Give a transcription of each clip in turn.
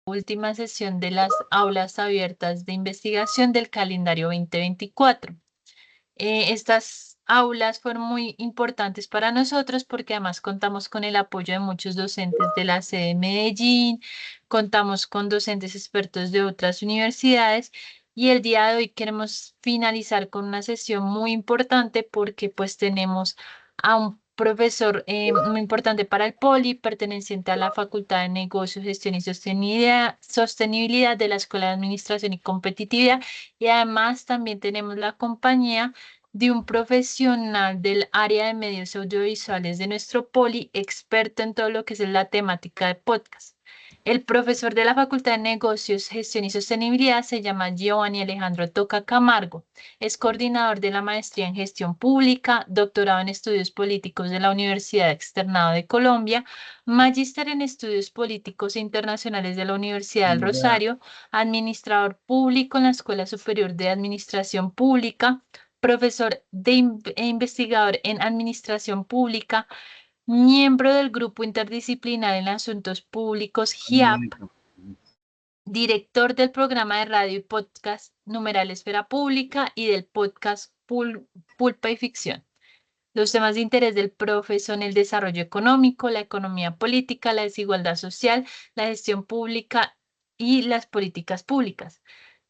última sesión de las aulas abiertas de investigación del calendario 2024. Estas aulas fueron muy importantes para nosotros porque además contamos con el apoyo de muchos docentes de la sede de Medellín, contamos con docentes expertos de otras universidades y el día de hoy queremos finalizar con una sesión muy importante porque pues tenemos a un profesor muy importante para el Poli, perteneciente a la Facultad de Negocios, Gestión y Sostenibilidad de la Escuela de Administración y Competitividad. Y además también tenemos la compañía de un profesional del área de medios audiovisuales de nuestro Poli, experto en todo lo que es la temática de podcast. El profesor de la Facultad de Negocios, Gestión y Sostenibilidad se llama Giovanni Alejandro Toca Camargo. Es coordinador de la maestría en Gestión Pública, doctorado en Estudios Políticos de la Universidad Externado de Colombia, magíster en Estudios Políticos Internacionales de la Universidad del Rosario, administrador público en la Escuela Superior de Administración Pública, profesor e investigador en Administración Pública, miembro del Grupo Interdisciplinar en Asuntos Públicos GIAP, director del programa de radio y podcast Numeral Esfera Pública y del podcast Pulpa y Ficción. Los temas de interés del profe son el desarrollo económico, la economía política, la desigualdad social, la gestión pública y las políticas públicas.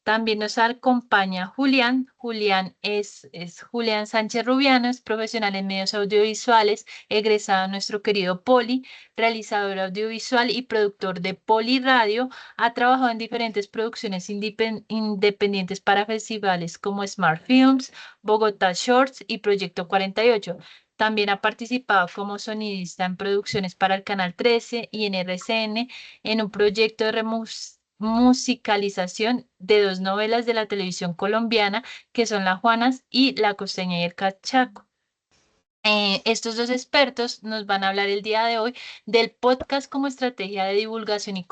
También nos acompaña Julián. Julián es Julián Sánchez Rubiano, es profesional en medios audiovisuales, egresado a nuestro querido Poli, realizador audiovisual y productor de Poli Radio. Ha trabajado en diferentes producciones independientes para festivales como Smart Films, Bogotá Shorts y Proyecto 48. También ha participado como sonidista en producciones para el Canal 13 y en RCN en un proyecto de musicalización de dos novelas de la televisión colombiana que son La Juanas y La Costeña y el Cachaco. Estos dos expertos nos van a hablar el día de hoy del podcast como estrategia de divulgación y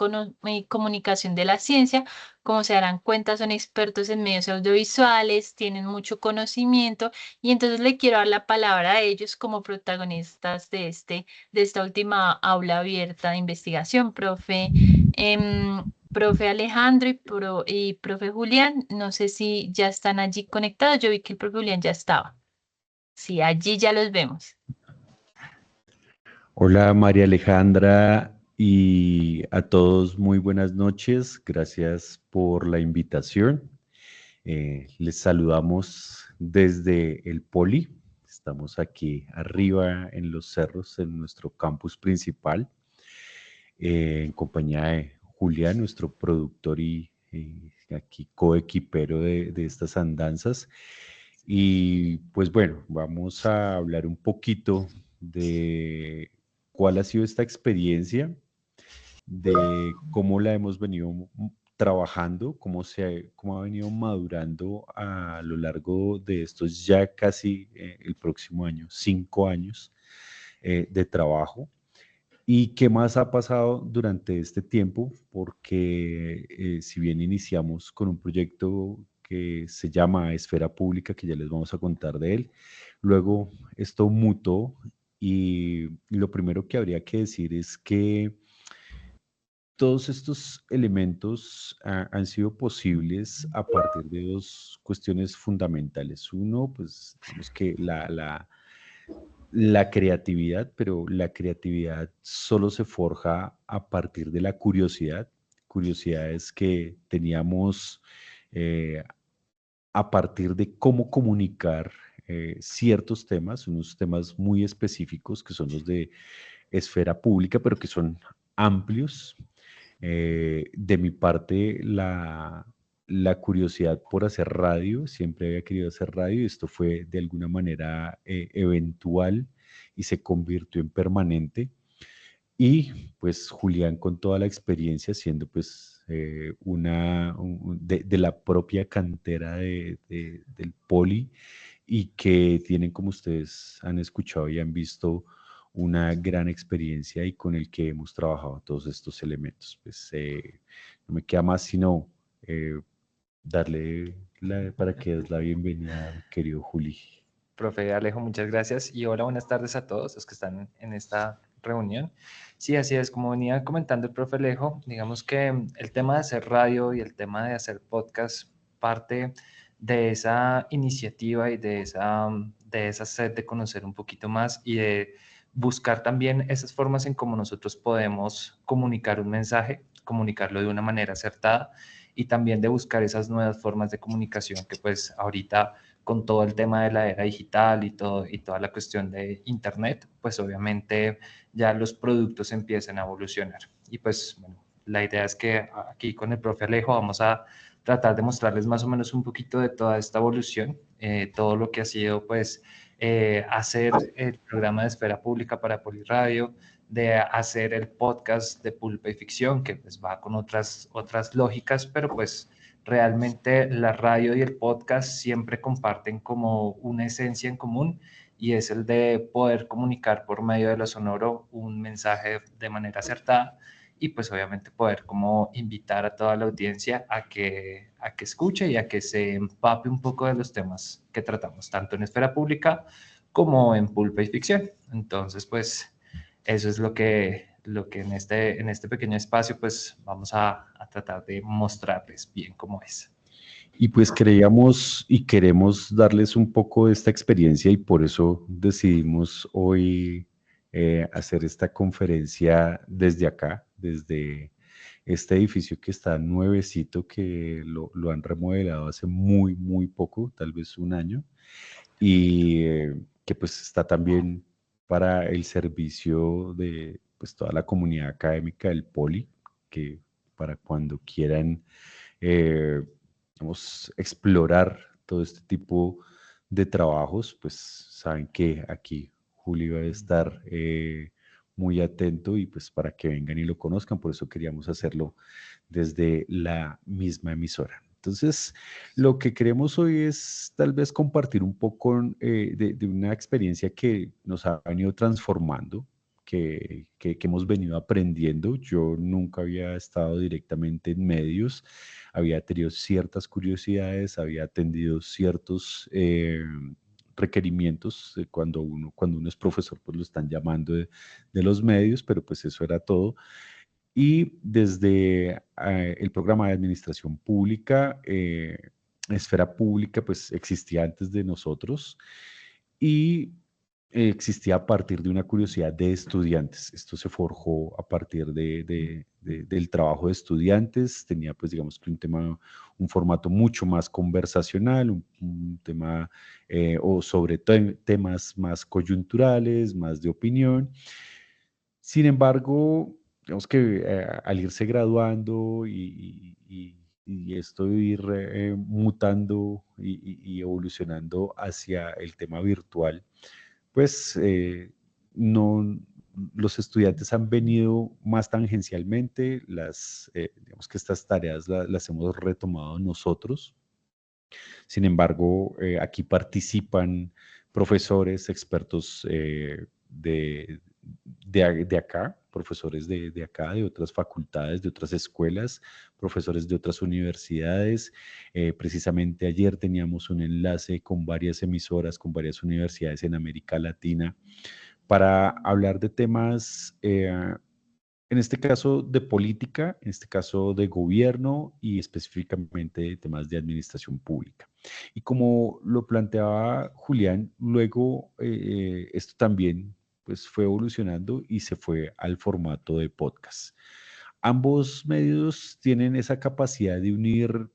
comunicación de la ciencia. Como se darán cuenta, son expertos en medios audiovisuales, tienen mucho conocimiento y entonces le quiero dar la palabra a ellos como protagonistas de esta última aula abierta de investigación, profe. Profe Alejandro y profe Julián, no sé si ya están allí conectados. Yo vi que el profe Julián ya estaba. Sí, allí ya los vemos. Hola María Alejandra y a todos muy buenas noches. Gracias por la invitación. Les saludamos desde el Poli. Estamos aquí arriba en los cerros, en nuestro campus principal, en compañía de Julián, nuestro productor y aquí coequipero de estas andanzas. Y pues bueno, vamos a hablar un poquito de cuál ha sido esta experiencia, de cómo la hemos venido trabajando, cómo ha venido madurando a lo largo de estos ya casi el próximo año, 5 años de trabajo. ¿Y qué más ha pasado durante este tiempo? Porque si bien iniciamos con un proyecto que se llama Esfera Pública, que ya les vamos a contar de él, luego esto mutó y lo primero que habría que decir es que todos estos elementos han sido posibles a partir de dos cuestiones fundamentales. Uno, pues, digamos que la creatividad, pero la creatividad solo se forja a partir de la curiosidad, curiosidades que teníamos eh, a partir de cómo comunicar ciertos temas, unos temas muy específicos que son los de esfera pública, pero que son amplios. De mi parte, la curiosidad por hacer radio, siempre había querido hacer radio y esto fue de alguna manera eventual y se convirtió en permanente. Y pues Julián con toda la experiencia siendo pues de la propia cantera del Poli y que tienen, como ustedes han escuchado y han visto, una gran experiencia y con el que hemos trabajado todos estos elementos. Pues no me queda más sino darle para que des la bienvenida, querido Juli. Profe Alejo, muchas gracias y hola, buenas tardes a todos los que están en esta reunión. Sí, así es, como venía comentando el profe Alejo, digamos que el tema de hacer radio y el tema de hacer podcast parte de esa iniciativa y de esa sed de conocer un poquito más y de buscar también esas formas en cómo nosotros podemos comunicar un mensaje, comunicarlo de una manera acertada y también de buscar esas nuevas formas de comunicación que pues ahorita con todo el tema de la era digital y toda la cuestión de internet, pues obviamente ya los productos empiezan a evolucionar. Y pues bueno, la idea es que aquí con el profe Alejo vamos a tratar de mostrarles más o menos un poquito de toda esta evolución, todo lo que ha sido pues hacer el programa de Esfera Pública para Poliradio, de hacer el podcast de Pulpa y Ficción, que pues va con otras lógicas, pero pues realmente la radio y el podcast siempre comparten como una esencia en común y es el de poder comunicar por medio de lo sonoro un mensaje de manera acertada y pues obviamente poder como invitar a toda la audiencia a que escuche y a que se empape un poco de los temas que tratamos, tanto en Esfera Pública como en Pulpa y Ficción. Entonces, pues eso es lo que en este pequeño espacio pues vamos a tratar de mostrarles bien cómo es. Y pues creíamos y queremos darles un poco de esta experiencia y por eso decidimos hoy hacer esta conferencia desde acá, desde este edificio que está nuevecito, que lo han remodelado hace muy poco, tal vez un año, y que pues está también para el servicio de pues toda la comunidad académica del Poli, que para cuando quieran vamos, explorar todo este tipo de trabajos, pues saben que aquí Juli va a estar muy atento y pues para que vengan y lo conozcan, por eso queríamos hacerlo desde la misma emisora. Entonces, lo que queremos hoy es tal vez compartir un poco de una experiencia que nos ha venido transformando, que hemos venido aprendiendo. Yo nunca había estado directamente en medios, había tenido ciertas curiosidades, había atendido ciertos requerimientos cuando uno es profesor, pues lo están llamando de los medios, pero pues eso era todo. Y desde el programa de administración pública, esfera pública, pues existía antes de nosotros y existía a partir de una curiosidad de estudiantes. Esto se forjó a partir del trabajo de estudiantes. Tenía, pues, digamos que un formato mucho más conversacional, un tema o sobre temas más coyunturales, más de opinión. Sin embargo, digamos que al irse graduando y esto ir mutando y evolucionando hacia el tema virtual, pues no, los estudiantes han venido más tangencialmente, digamos que estas tareas las hemos retomado nosotros. Sin embargo, aquí participan profesores, expertos de acá, profesores de acá, de otras facultades, de otras escuelas, profesores de otras universidades. Precisamente ayer teníamos un enlace con varias emisoras, con varias universidades en América Latina para hablar de temas en este caso de política, en este caso de gobierno y específicamente de temas de administración pública. Y como lo planteaba Julián, luego esto también pues, fue evolucionando y se fue al formato de podcast. Ambos medios tienen esa capacidad de unir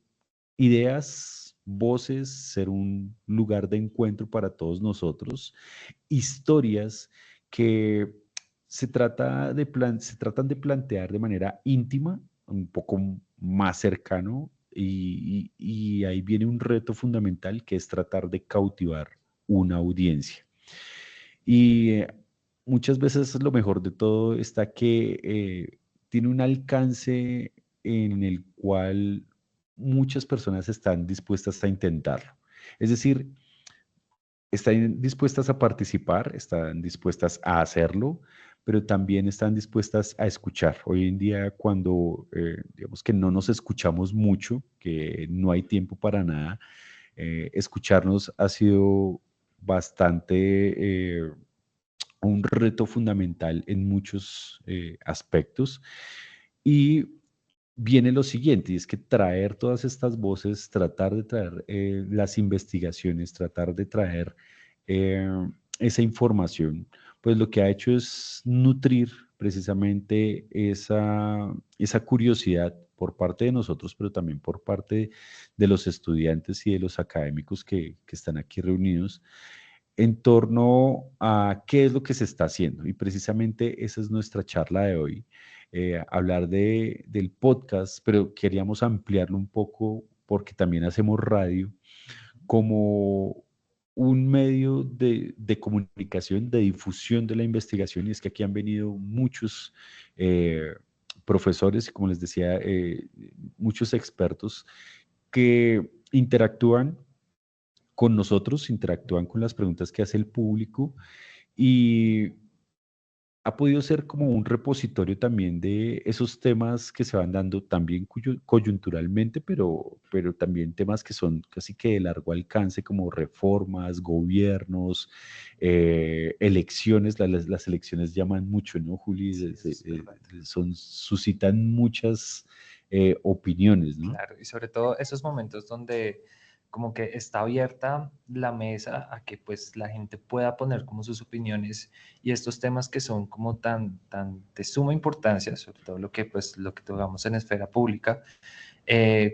ideas, voces, ser un lugar de encuentro para todos nosotros, historias que se tratan de plantear de manera íntima, un poco más cercano, y ahí viene un reto fundamental que es tratar de cautivar una audiencia. Y muchas veces lo mejor de todo está que tiene un alcance en el cual muchas personas están dispuestas a intentarlo. Es decir, están dispuestas a participar, están dispuestas a hacerlo, pero también están dispuestas a escuchar. Hoy en día, cuando digamos que no nos escuchamos mucho, que no hay tiempo para nada, escucharnos ha sido bastante un reto fundamental en muchos aspectos. Y viene lo siguiente, y es que traer todas estas voces, tratar de traer las investigaciones, tratar de traer eh, esa información, pues lo que ha hecho es nutrir precisamente esa curiosidad por parte de nosotros, pero también por parte de los estudiantes y de los académicos que están aquí reunidos en torno a qué es lo que se está haciendo. Y precisamente esa es nuestra charla de hoy, hablar del podcast, pero queríamos ampliarlo un poco porque también hacemos radio como un medio de comunicación, de difusión de la investigación, y es que aquí han venido muchos profesores y, como les decía, muchos expertos que interactúan con nosotros, interactúan con las preguntas que hace el público y ha podido ser como un repositorio también de esos temas que se van dando también coyunturalmente, pero también temas que son casi que de largo alcance, como reformas, gobiernos, elecciones. Las elecciones llaman mucho, ¿no, Juli? Sí, eso es verdad. Suscitan muchas opiniones, ¿no? Claro, y sobre todo esos momentos donde como que está abierta la mesa a que pues la gente pueda poner como sus opiniones y estos temas que son como tan de suma importancia, sobre todo lo que pues lo que tocamos en esfera pública,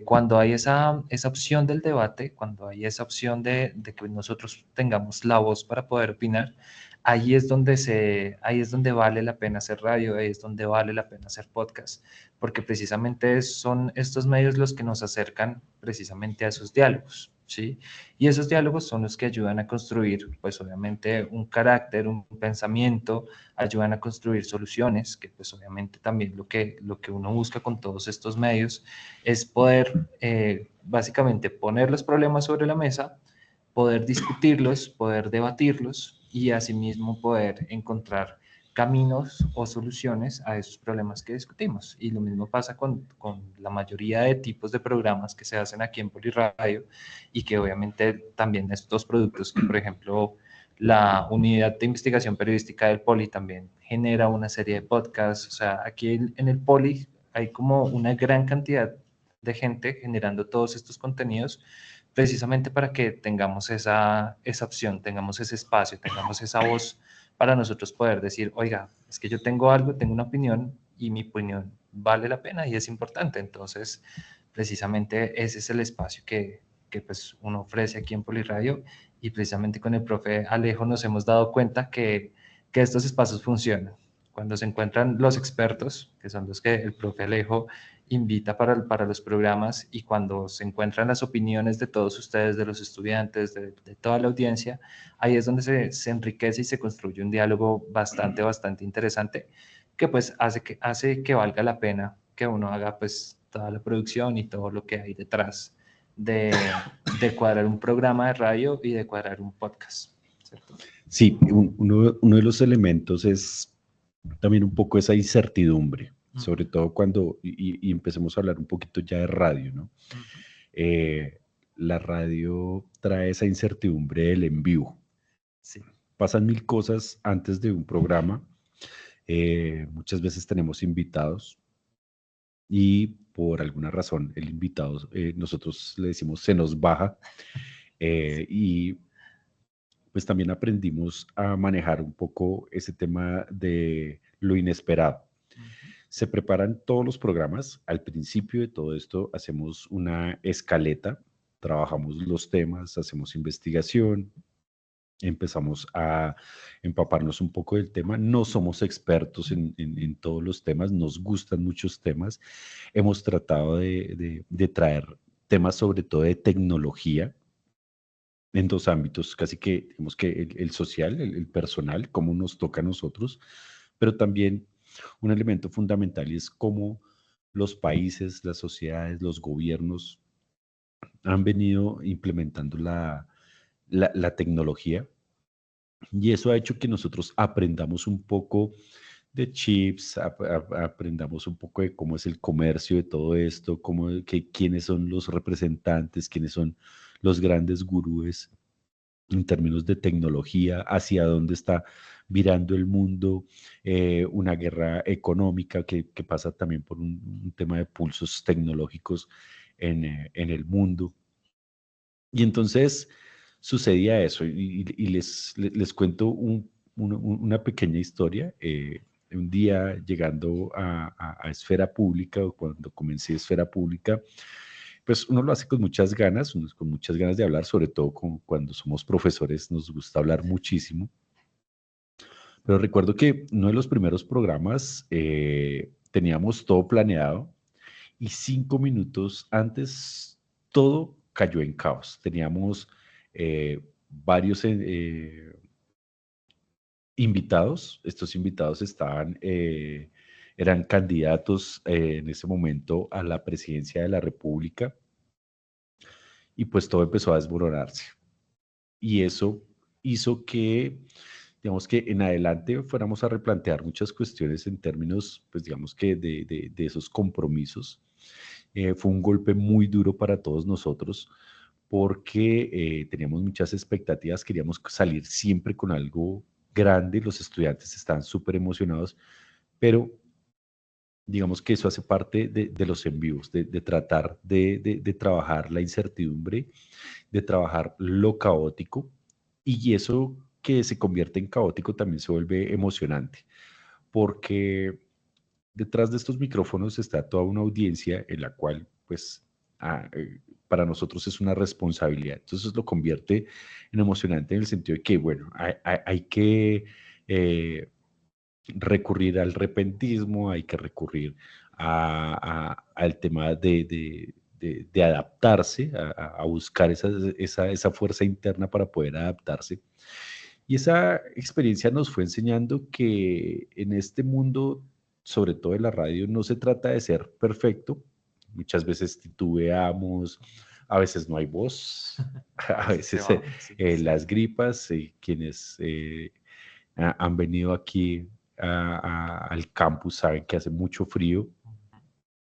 cuando hay esa opción del debate, cuando hay esa opción de que nosotros tengamos la voz para poder opinar, ahí es donde vale la pena hacer radio, ahí es donde vale la pena hacer podcast, porque precisamente son estos medios los que nos acercan precisamente a esos diálogos, ¿sí? Y esos diálogos son los que ayudan a construir, pues obviamente, un carácter, un pensamiento, ayudan a construir soluciones, que pues obviamente también lo que uno busca con todos estos medios es poder básicamente poner los problemas sobre la mesa, poder discutirlos, poder debatirlos y asimismo poder encontrar caminos o soluciones a esos problemas que discutimos. Y lo mismo pasa con la mayoría de tipos de programas que se hacen aquí en Poliradio y que obviamente también estos productos que, por ejemplo, la unidad de investigación periodística del Poli también genera una serie de podcasts. O sea, aquí en el Poli hay como una gran cantidad de gente generando todos estos contenidos precisamente para que tengamos esa opción, tengamos ese espacio, tengamos esa voz para nosotros poder decir, oiga, es que yo tengo algo, tengo una opinión y mi opinión vale la pena y es importante. Entonces, precisamente ese es el espacio que pues uno ofrece aquí en Poliradio y precisamente con el profe Alejo nos hemos dado cuenta que estos espacios funcionan. Cuando se encuentran los expertos, que son los que el profe Alejo invita para los programas, y cuando se encuentran las opiniones de todos ustedes, de los estudiantes, de toda la audiencia, ahí es donde se enriquece y se construye un diálogo bastante interesante que pues hace que valga la pena que uno haga pues toda la producción y todo lo que hay detrás de, de cuadrar un programa de radio y de cuadrar un podcast, ¿cierto? Sí, uno de los elementos es también un poco esa incertidumbre, sobre todo cuando, y empecemos a hablar un poquito ya de radio, ¿no? Eh, la radio trae esa incertidumbre del en vivo. Sí. Pasan mil cosas antes de un programa. Muchas veces tenemos invitados y por alguna razón el invitado, nosotros le decimos se nos baja, y pues también aprendimos a manejar un poco ese tema de lo inesperado. Se preparan todos los programas. Al principio de todo esto hacemos una escaleta, trabajamos los temas, hacemos investigación, empezamos a empaparnos un poco del tema. No somos expertos en todos los temas, nos gustan muchos temas. Hemos tratado de traer temas sobre todo de tecnología en dos ámbitos, casi que, digamos que el social, el personal, cómo nos toca a nosotros, pero también un elemento fundamental y es cómo los países, las sociedades, los gobiernos han venido implementando la tecnología, y eso ha hecho que nosotros aprendamos un poco de chips, aprendamos un poco de cómo es el comercio de todo esto, quiénes son los representantes, quiénes son los grandes gurúes en términos de tecnología, hacia dónde está virando el mundo, una guerra económica que pasa también por un tema de pulsos tecnológicos en el mundo. Y entonces sucedía eso, y les cuento una pequeña historia. Un día llegando a Esfera Pública, o cuando comencé Esfera Pública, pues uno lo hace con muchas ganas, uno con muchas ganas de hablar, sobre todo cuando somos profesores, nos gusta hablar muchísimo. Pero recuerdo que uno de los primeros programas teníamos todo planeado y 5 minutos antes todo cayó en caos. Teníamos varios invitados. Estos invitados eran candidatos en ese momento a la presidencia de la República, y pues todo empezó a desmoronarse. Y eso hizo que, digamos, que en adelante fuéramos a replantear muchas cuestiones en términos, pues digamos que de esos compromisos. Fue un golpe muy duro para todos nosotros porque teníamos muchas expectativas, queríamos salir siempre con algo grande, los estudiantes estaban súper emocionados, pero digamos que eso hace parte de los en vivos, de tratar de trabajar la incertidumbre, de trabajar lo caótico, y eso que se convierte en caótico también se vuelve emocionante, porque detrás de estos micrófonos está toda una audiencia en la cual, pues, para nosotros es una responsabilidad. Entonces lo convierte en emocionante en el sentido de que, bueno, hay que recurrir al repentismo, hay que recurrir al tema de adaptarse, a buscar esa fuerza interna para poder adaptarse. Y esa experiencia nos fue enseñando que en este mundo, sobre todo en la radio, no se trata de ser perfecto. Muchas veces titubeamos, a veces no hay voz, a veces las gripas, quienes han venido aquí al campus saben que hace mucho frío,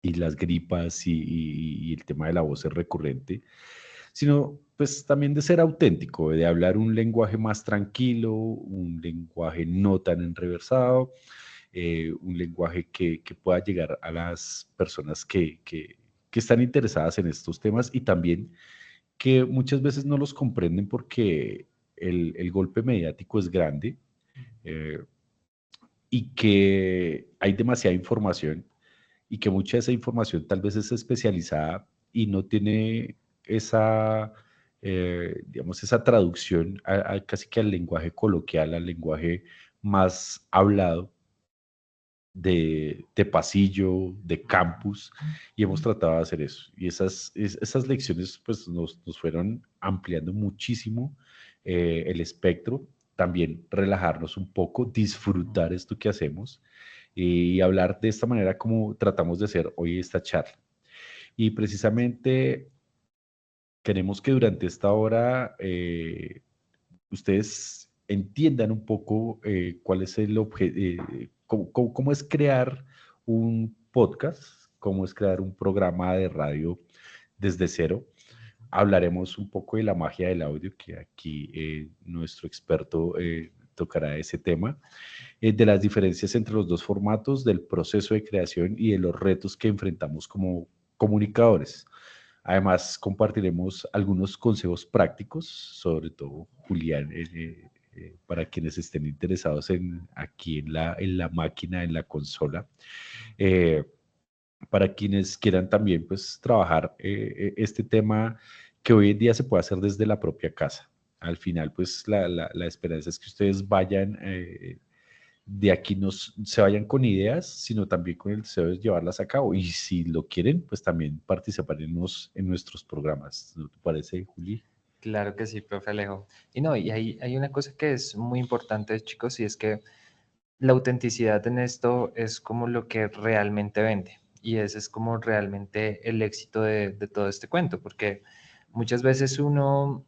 y las gripas y el tema de la voz es recurrente, sino pues también de ser auténtico, de hablar un lenguaje más tranquilo, un lenguaje no tan enreversado, un lenguaje que pueda llegar a las personas que están interesadas en estos temas, y también que muchas veces no los comprenden porque el golpe mediático es grande, eh, y que hay demasiada información, y que mucha de esa información tal vez es especializada y no tiene esa, digamos, esa traducción casi que al lenguaje coloquial, al lenguaje más hablado de pasillo, de campus, y hemos tratado de hacer eso. Y esas lecciones pues nos fueron ampliando muchísimo el espectro, también relajarnos un poco, disfrutar esto que hacemos y hablar de esta manera como tratamos de hacer hoy esta charla. Y precisamente queremos que durante esta hora ustedes entiendan un poco cuál es el objetivo, cómo es crear un podcast, cómo es crear un programa de radio desde cero. Hablaremos un poco de la magia del audio, que aquí nuestro experto tocará ese tema, de las diferencias entre los dos formatos, del proceso de creación y de los retos que enfrentamos como comunicadores. Además, compartiremos algunos consejos prácticos, sobre todo Julián, para quienes estén interesados aquí en la máquina, en la consola, eh, para quienes quieran también pues, trabajar este tema que hoy en día se puede hacer desde la propia casa. Al final, pues la esperanza es que ustedes vayan de aquí, no se vayan con ideas, sino también con el deseo de llevarlas a cabo. Y si lo quieren, pues también participar en nuestros programas. ¿No te parece, Juli? Claro que sí, profe Alejo. Y no, y hay una cosa que es muy importante, chicos, y es que la autenticidad en esto es como lo que realmente vende. Y ese es como realmente el éxito de todo este cuento, porque muchas veces uno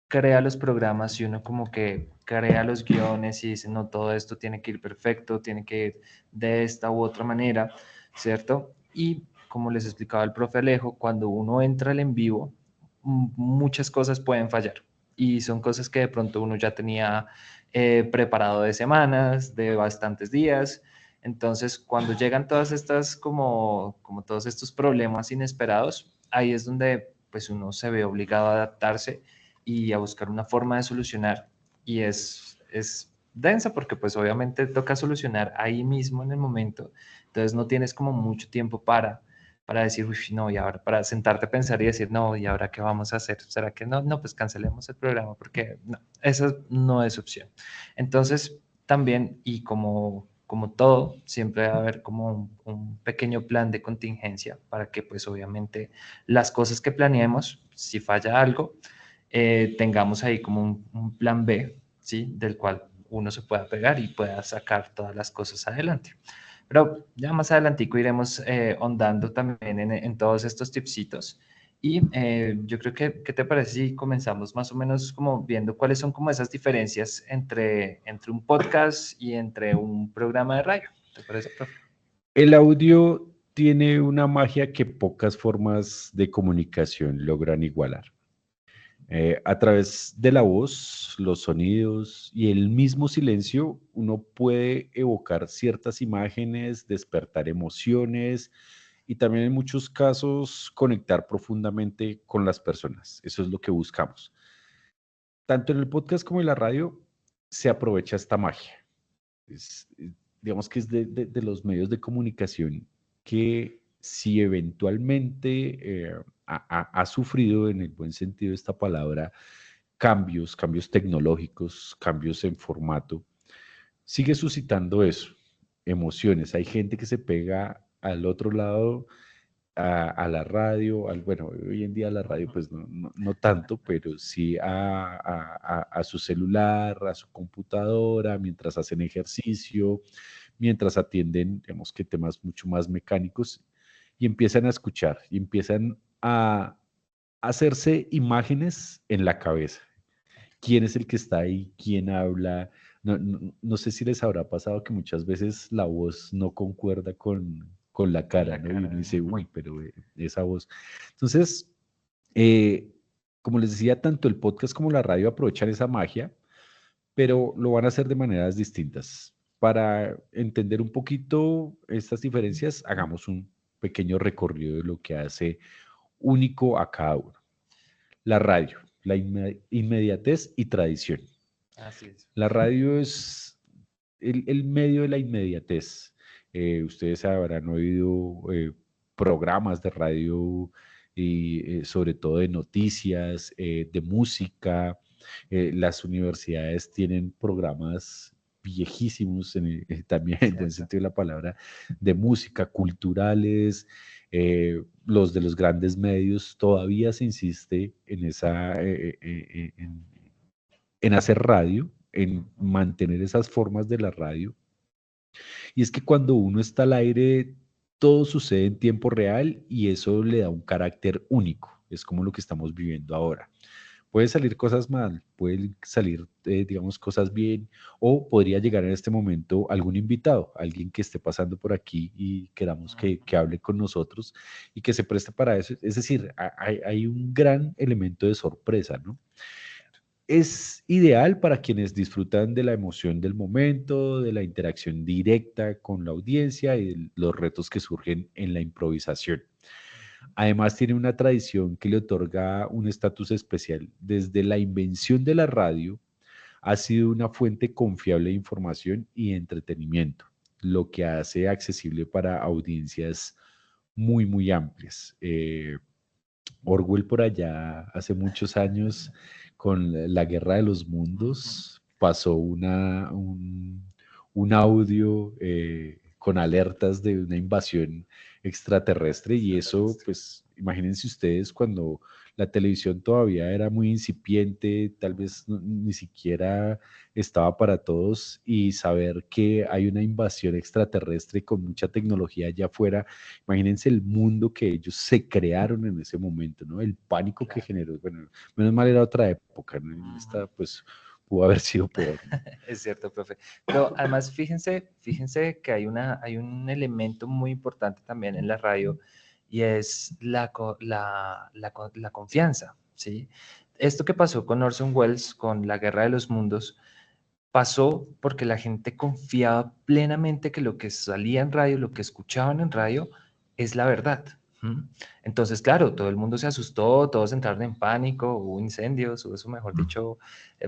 crea los programas y uno como que crea los guiones y dice, no, todo esto tiene que ir perfecto, tiene que ir de esta u otra manera, ¿cierto? Y como les explicaba el profe Alejo, cuando uno entra al en vivo, muchas cosas pueden fallar. y son cosas que de pronto uno ya tenía preparado de semanas, de bastantes días. Entonces, cuando llegan todas estas, como todos estos problemas inesperados, ahí es donde pues uno se ve obligado a adaptarse y a buscar una forma de solucionar. Y es densa porque pues obviamente toca solucionar ahí mismo en el momento. Entonces no tienes como mucho tiempo para decir, uy, no, y ahora para sentarte a pensar y decir, no, ¿y ahora qué vamos a hacer? ¿Será que no? No, pues cancelemos el programa porque no, esa no es opción. Entonces, también, y como todo, siempre va a haber como un pequeño plan de contingencia para que pues obviamente las cosas que planeemos, si falla algo, tengamos ahí como un plan B, ¿sí? Del cual uno se pueda pegar y pueda sacar todas las cosas adelante. Pero ya más adelantico iremos ahondando también en todos estos tipsitos. Y yo creo que, ¿qué te parece si comenzamos más o menos como viendo cuáles son como esas diferencias entre un podcast y entre un programa de radio? ¿Te parece, profe? El audio tiene una magia que pocas formas de comunicación logran igualar. A través de la voz, los sonidos y el mismo silencio, uno puede evocar ciertas imágenes, despertar emociones y también en muchos casos conectar profundamente con las personas. Eso es lo que buscamos. Tanto en el podcast como en la radio se aprovecha esta magia. Digamos que es de los medios de comunicación que si eventualmente ha sufrido en el buen sentido de esta palabra cambios tecnológicos, cambios en formato, sigue suscitando eso, emociones. Hay gente que se pega al otro lado a la radio, bueno, hoy en día la radio pues no tanto, pero sí a su celular, a su computadora, mientras hacen ejercicio, mientras atienden, digamos que temas mucho más mecánicos, y empiezan a escuchar, y empiezan a hacerse imágenes en la cabeza. ¿Quién es el que está ahí? ¿Quién habla? No sé si les habrá pasado que muchas veces la voz no concuerda con la cara, ¿no? Y uno dice, uy, pero esa voz. Entonces, eh, como les decía, tanto el podcast como la radio aprovechan esa magia, pero lo van a hacer de maneras distintas. Para entender un poquito estas diferencias, hagamos un pequeño recorrido de lo que hace único a cada uno. La radio, la inmediatez y tradición. Así es. La radio es el medio de la inmediatez. Ustedes habrán oído programas de radio y sobre todo de noticias, de música. Las universidades tienen programas viejísimos, también en el buen Cierto. sentido de la palabra, de música, culturales. Los de los grandes medios todavía se insiste en en hacer radio, en mantener esas formas de la radio. Y es que cuando uno está al aire, todo sucede en tiempo real y eso le da un carácter único. Es como lo que estamos viviendo ahora. Pueden salir cosas mal, pueden salir, digamos, cosas bien, o podría llegar en este momento algún invitado, alguien que esté pasando por aquí y queramos que hable con nosotros y que se preste para eso. Es decir, hay un gran elemento de sorpresa, ¿no? Es ideal para quienes disfrutan de la emoción del momento, de la interacción directa con la audiencia y de los retos que surgen en la improvisación. Además, tiene una tradición que le otorga un estatus especial. Desde la invención de la radio, ha sido una fuente confiable de información y entretenimiento, lo que hace accesible para audiencias muy amplias. Orwell por allá hace muchos años con la Guerra de los Mundos pasó un audio con alertas de una invasión extraterrestre y eso, pues imagínense ustedes cuando la televisión todavía era muy incipiente, tal vez ni siquiera estaba para todos y saber que hay una invasión extraterrestre con mucha tecnología allá afuera. Imagínense el mundo que ellos se crearon en ese momento, ¿no? El pánico que Claro. generó. Bueno, menos mal era otra época, ¿no? En esta, pues, pudo haber sido peor, ¿no? Es cierto, profe. Pero además, fíjense que hay un elemento muy importante también en la radio y es la confianza, ¿sí? esto que pasó con Orson Welles, con La Guerra de los Mundos, pasó porque la gente confiaba plenamente que lo que salía en radio, lo que escuchaban en radio, es la verdad. ¿Mm? Entonces, claro, todo el mundo se asustó, todos entraron en pánico, hubo incendios, hubo eso, mejor dicho,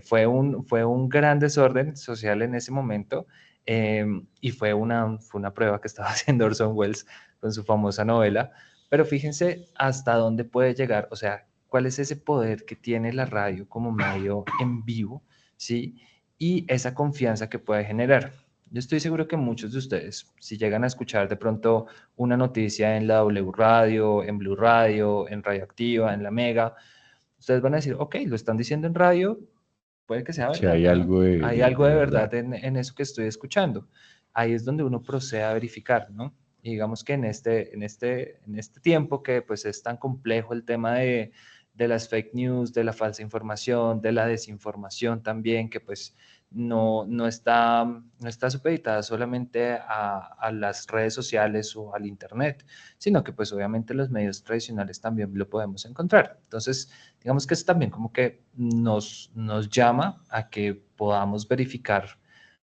fue un gran desorden social en ese momento, y fue una prueba que estaba haciendo Orson Welles con su famosa novela. Pero fíjense hasta dónde puede llegar, o sea, cuál es ese poder que tiene la radio como medio en vivo, ¿sí? Y esa confianza que puede generar. Yo estoy seguro que muchos de ustedes, si llegan a escuchar de pronto una noticia en la W Radio, en Blue Radio, en Radioactiva, en la Mega, ustedes van a decir, ok, lo están diciendo en radio, puede que sea Si verdad, hay ¿no? algo Hay algo de de verdad. verdad en eso que estoy escuchando. Ahí es donde uno procede a verificar, ¿no? Y digamos que en este tiempo que pues es tan complejo el tema de las fake news, de la falsa información, de la desinformación también, que pues no está supeditada solamente a las redes sociales o al internet, sino que pues obviamente los medios tradicionales también lo podemos encontrar. Entonces, digamos que es también como que nos llama a que podamos verificar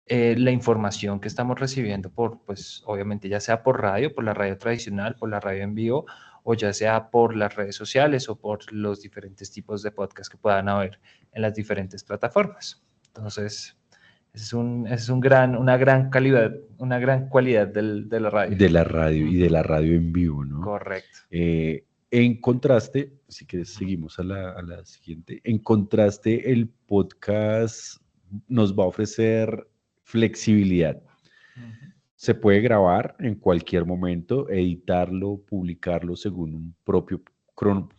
la información que estamos recibiendo pues obviamente ya sea por radio, por la radio tradicional, por la radio en vivo, o ya sea por las redes sociales o por los diferentes tipos de podcast que puedan haber en las diferentes plataformas. Entonces, una gran cualidad de la radio. De la radio y de Ujú. la radio en vivo, ¿no? Correcto. En contraste, si quieres seguimos a la siguiente, en contraste el podcast nos va a ofrecer flexibilidad. Ujú. Se puede grabar en cualquier momento, editarlo, publicarlo según un propio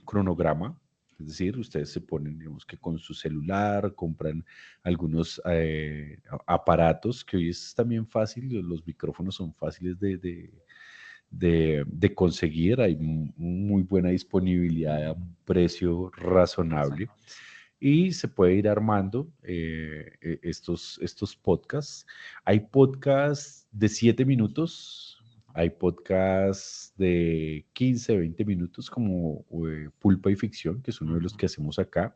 cronograma. Es decir, ustedes se ponen, digamos que con su celular, compran algunos aparatos, que hoy es también fácil, los micrófonos son fáciles de conseguir, hay muy buena disponibilidad a un precio razonable y se puede ir armando estos podcasts. Hay podcasts de 7 minutos, hay podcasts de 15, 20 minutos como Pulpa y Ficción, que es uno de los Ujú. que hacemos acá.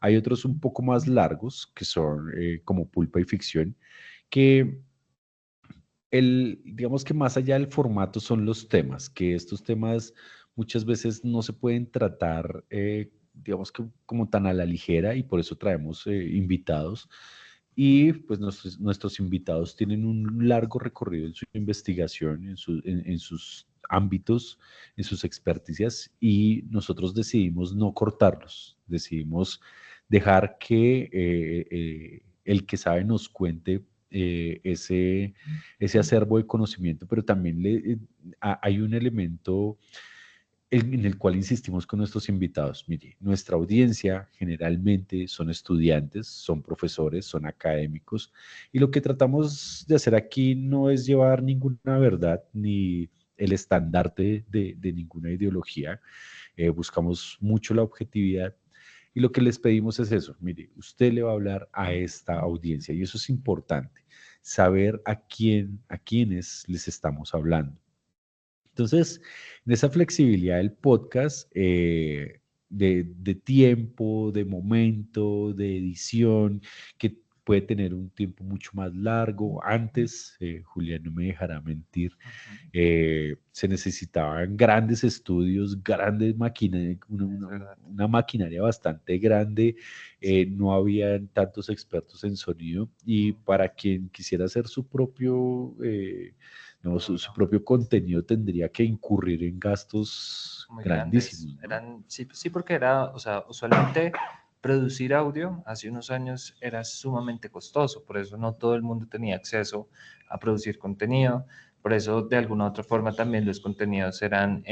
Hay otros un poco más largos, que son como Pulpa y Ficción, que digamos que más allá del formato son los temas, que estos temas muchas veces no se pueden tratar, digamos que como tan a la ligera y por eso traemos invitados. Y pues nuestros invitados tienen un largo recorrido en su investigación, en sus ámbitos, en sus experticias y nosotros decidimos no cortarlos, decidimos dejar que el que sabe nos cuente ese acervo de conocimiento, pero también hay un elemento en el cual insistimos con nuestros invitados. Mire, nuestra audiencia generalmente son estudiantes, son profesores, son académicos, y lo que tratamos de hacer aquí no es llevar ninguna verdad ni el estandarte de ninguna ideología. Buscamos mucho la objetividad. Y lo que les pedimos es eso, mire, usted le va a hablar a esta audiencia y eso es importante, saber a quiénes les estamos hablando. Entonces, en esa flexibilidad del podcast, de tiempo, de momento, de edición, que puede tener un tiempo mucho más largo. Antes, Julián no me dejará mentir, Ujú. se necesitaban grandes estudios, grandes máquinas, Es verdad. una maquinaria bastante grande, no había tantos expertos en sonido y para quien quisiera hacer su propio... no, su propio contenido tendría que incurrir en gastos Muy grandes. grandísimos, ¿no? Sí, sí, porque era, o sea, usualmente producir audio hace unos años era sumamente costoso, por eso no todo el mundo tenía acceso a producir contenido, por eso de alguna u otra forma también los contenidos eran,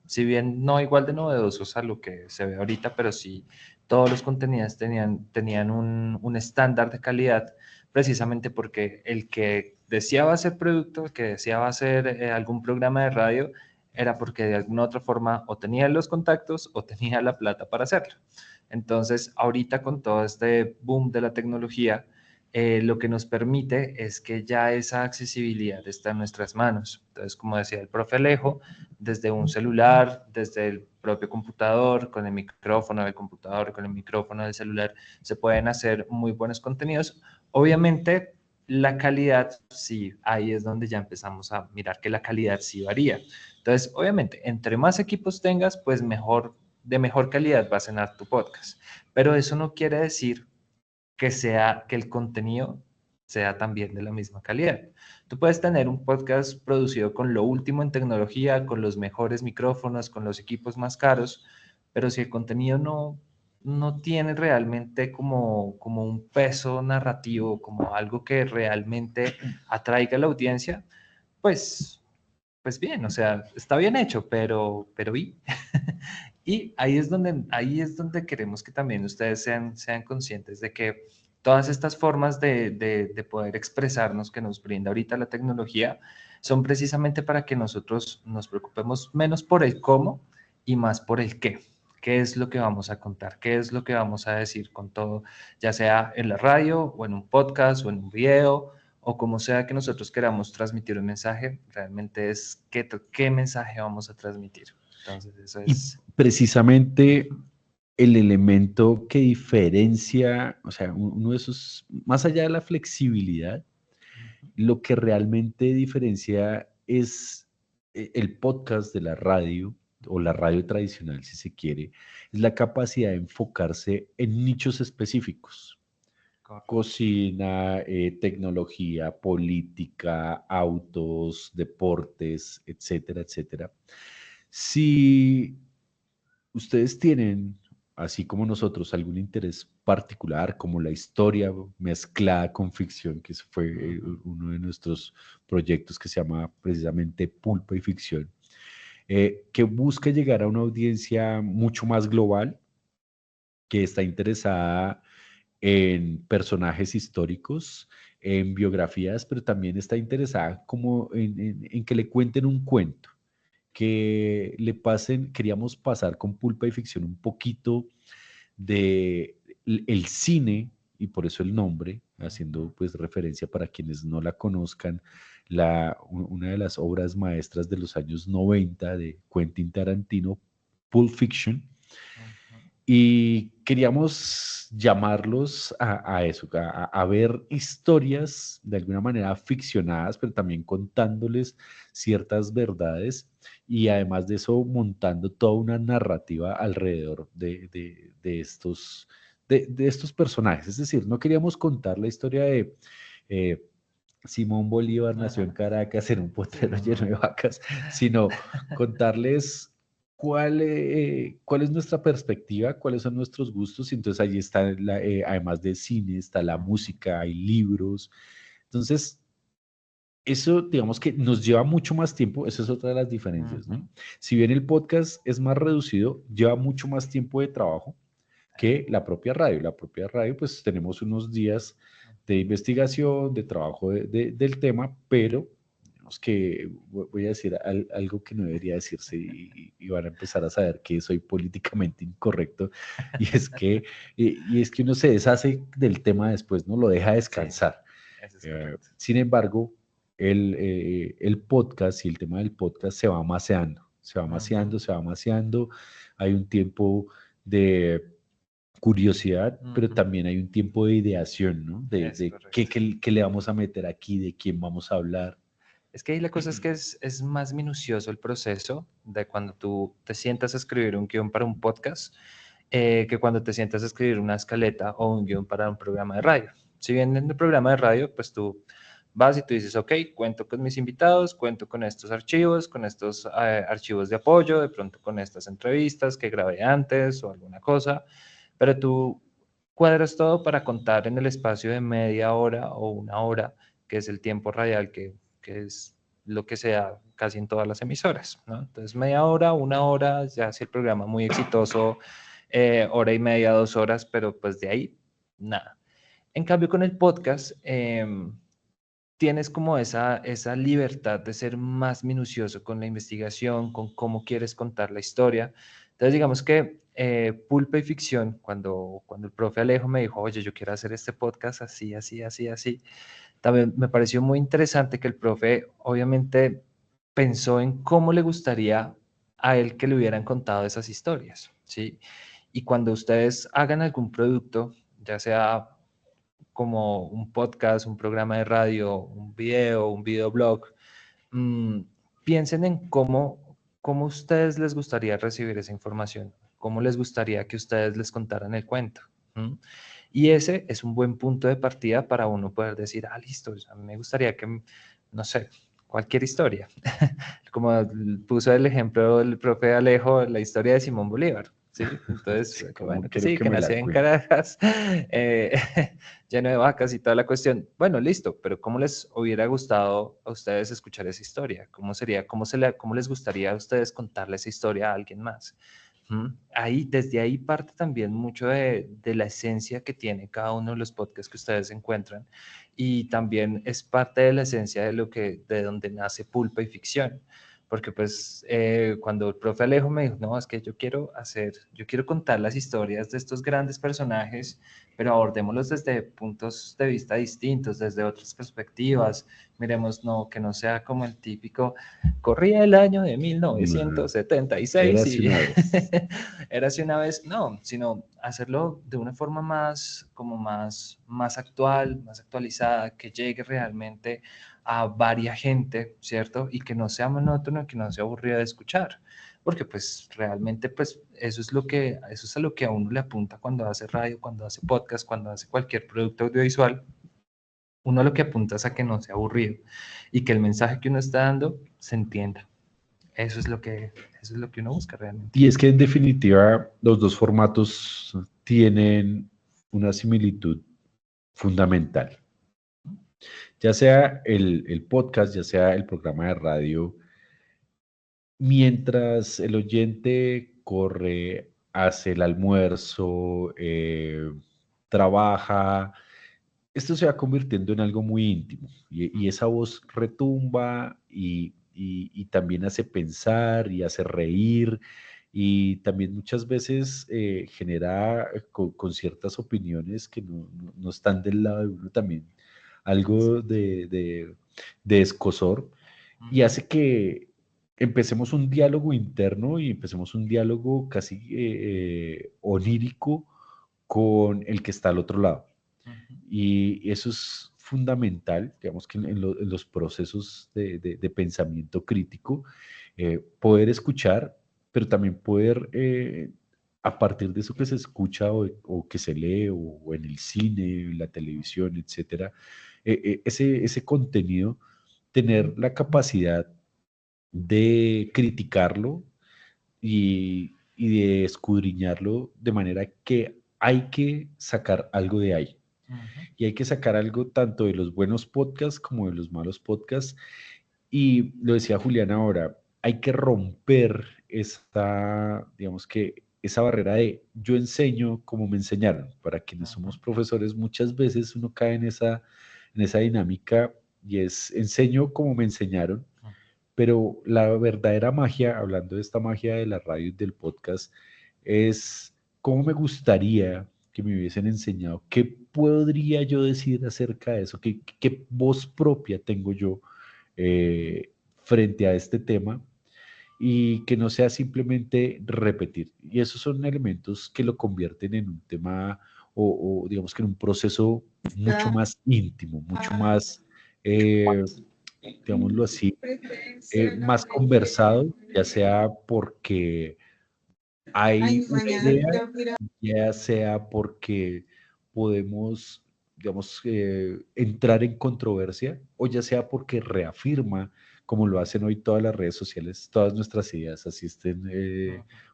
si bien no igual de novedosos a lo que se ve ahorita, pero sí todos los contenidos tenían un estándar de calidad, precisamente porque el que deseaba hacer producto, el que deseaba hacer algún programa de radio, era porque de alguna otra forma o tenía los contactos o tenía la plata para hacerlo. Entonces, ahorita con todo este boom de la tecnología, lo que nos permite es que ya esa accesibilidad está en nuestras manos. Entonces, como decía el profe Alejo, desde un celular, desde el propio computador, con el micrófono del computador, con el micrófono del celular, se pueden hacer muy buenos contenidos. Obviamente, la calidad, sí, ahí es donde ya empezamos a mirar que la calidad sí varía. Entonces, obviamente, entre más equipos tengas, pues mejor, de mejor calidad va a sonar tu podcast. Pero eso no quiere decir que el contenido sea también de la misma calidad. Tú puedes tener un podcast producido con lo último en tecnología, con los mejores micrófonos, con los equipos más caros, pero si el contenido no tiene realmente como un peso narrativo, como algo que realmente atraiga a la audiencia, pues, pues bien, o sea, está bien hecho, pero ¿y? Y ahí es donde queremos que también ustedes sean conscientes de que todas estas formas de poder expresarnos que nos brinda ahorita la tecnología son precisamente para que nosotros nos preocupemos menos por el cómo y más por el qué. ¿Qué es lo que vamos a contar? ¿Qué es lo que vamos a decir con todo? Ya sea en la radio o en un podcast o en un video o como sea que nosotros queramos transmitir un mensaje, realmente es qué mensaje vamos a transmitir. Entonces, eso Y es... precisamente el elemento que diferencia, o sea, uno de esos, más allá de la flexibilidad, lo que realmente diferencia es el podcast de la radio o la radio tradicional, si se quiere, es la capacidad de enfocarse en nichos específicos. Cocina, tecnología, política, autos, deportes, etcétera, etcétera. Si ustedes tienen, así como nosotros, algún interés particular, como la historia mezclada con ficción, que fue uno de nuestros proyectos que se llama precisamente Pulpa y Ficción, que busca llegar a una audiencia mucho más global, que está interesada en personajes históricos, en biografías, pero también está interesada como en que le cuenten un cuento, que le pasen, queríamos pasar con Pulpa y Ficción un poquito de el cine, y por eso el nombre, haciendo pues referencia para quienes no la conozcan, una de las obras maestras de los años 90 de Quentin Tarantino, Pulp Fiction, y queríamos llamarlos a eso, a ver historias de alguna manera ficcionadas, pero también contándoles ciertas verdades y además de eso montando toda una narrativa alrededor de estos personajes. Es decir, no queríamos contar la historia de eh, Simón Bolívar nació en Caracas en un potrero lleno de vacas, sino contarles cuál es nuestra perspectiva, cuáles son nuestros gustos. Y entonces allí está, además de cine, está la música, hay libros. Entonces, eso, digamos que nos lleva mucho más tiempo, esa es otra de las diferencias, ¿no? Si bien el podcast es más reducido, lleva mucho más tiempo de trabajo que la propia radio. La propia radio, pues tenemos unos días de investigación, de trabajo del tema, pero digamos que voy a decir algo que no debería decirse y van a empezar a saber que soy políticamente incorrecto, y y es que uno se deshace del tema después, ¿no? Lo deja descansar. Sí, eso es correcto. Sin embargo, el podcast y el tema del podcast se va maceando, se va maceando, se va maceando. Hay un tiempo de curiosidad, pero también hay un tiempo de ideación, ¿no? Es De correcto. qué le vamos a meter aquí, de quién vamos a hablar. Es que ahí la cosa es que es más minucioso el proceso de cuando tú te sientas a escribir un guión para un podcast que cuando te sientas a escribir una escaleta o un guión para un programa de radio. Si bien en el programa de radio, pues tú vas y tú dices, ok, cuento con mis invitados, cuento con estos archivos, con estos archivos de apoyo, de pronto con estas entrevistas que grabé antes o alguna cosa, pero tú cuadras todo para contar en el espacio de media hora o una hora, que es el tiempo radial que es lo que sea casi en todas las emisoras, ¿no? Entonces, media hora, una hora, ya si el programa muy exitoso, hora y media, 2 horas, pero pues de ahí, nada. En cambio, con el podcast, tienes como esa libertad de ser más minucioso con la investigación, con cómo quieres contar la historia. Entonces, digamos que Pulpa y Ficción, cuando el profe Alejo me dijo, oye, yo quiero hacer este podcast así, así, así, así, también me pareció muy interesante que el profe obviamente pensó en cómo le gustaría a él que le hubieran contado esas historias, ¿sí? Y cuando ustedes hagan algún producto, ya sea como un podcast, un programa de radio, un videoblog, mmm, piensen en cómo a ustedes les gustaría recibir esa información, cómo les gustaría que ustedes les contaran el cuento. ¿Mm? Y ese es un buen punto de partida para uno poder decir, ah, listo, a mí me gustaría que, no sé, cualquier historia. Como puso el ejemplo el profe Alejo, la historia de Simón Bolívar. ¿Sí? Entonces, Sí, que como bueno, que quiero sí, que que me la nació en cuente. Caracas, lleno de vacas y toda la cuestión. Bueno, listo, pero ¿cómo les hubiera gustado a ustedes escuchar esa historia? ¿Cómo sería, cómo les gustaría a ustedes contarle esa historia a alguien más? Ahí, desde ahí parte también mucho de la esencia que tiene cada uno de los podcasts que ustedes encuentran y también es parte de la esencia de donde nace Pulpa y Ficción. Porque pues cuando el profe Alejo me dijo, no, es que yo quiero contar las historias de estos grandes personajes, pero abordémoslos desde puntos de vista distintos, desde otras perspectivas. Miremos, no, que no sea como el típico, corría el año de No, 1976 érase y una vez. era así una vez, no, sino hacerlo de una forma más, como más actual, más actualizada, que llegue realmente a varias gente, ¿cierto? Y que no sea monótono, que no sea aburrido de escuchar, porque pues realmente pues eso es a lo que a uno le apunta cuando hace radio, cuando hace podcast, cuando hace cualquier producto audiovisual, uno lo que apunta es a que no sea aburrido y que el mensaje que uno está dando se entienda. Eso es lo que uno busca realmente. Y es que en definitiva los dos formatos tienen una similitud fundamental. Ya sea el podcast, ya sea el programa de radio, mientras el oyente corre, hace el almuerzo, trabaja, esto se va convirtiendo en algo muy íntimo y esa voz retumba y también hace pensar y hace reír y también muchas veces genera con ciertas opiniones que no están del lado de uno también algo de escozor y hace que empecemos un diálogo interno y empecemos un diálogo casi onírico con el que está al otro lado. Y eso es fundamental, digamos que en los procesos de pensamiento crítico, poder escuchar, pero también poder, a partir de eso que se escucha o que se lee o en el cine, en la televisión, etcétera, ese contenido, tener la capacidad de criticarlo y de escudriñarlo de manera que hay que sacar algo de ahí. Y hay que sacar algo tanto de los buenos podcasts como de los malos podcasts. Y lo decía Julián ahora, hay que romper esta, digamos que esa barrera de yo enseño como me enseñaron. Para quienes somos profesores, muchas veces uno cae en esa dinámica y es enseño como me enseñaron, pero la verdadera magia, hablando de esta magia de la radio y del podcast, es cómo me gustaría que me hubiesen enseñado, qué podría yo decir acerca de eso, qué voz propia tengo yo frente a este tema y que no sea simplemente repetir. Y esos son elementos que lo convierten en un tema o digamos que en un proceso mucho más íntimo, mucho más, digámoslo así, más conversado, ya sea porque hay una idea, ya sea porque podemos, digamos, entrar en controversia, o ya sea porque reafirma, como lo hacen hoy todas las redes sociales, todas nuestras ideas, así estén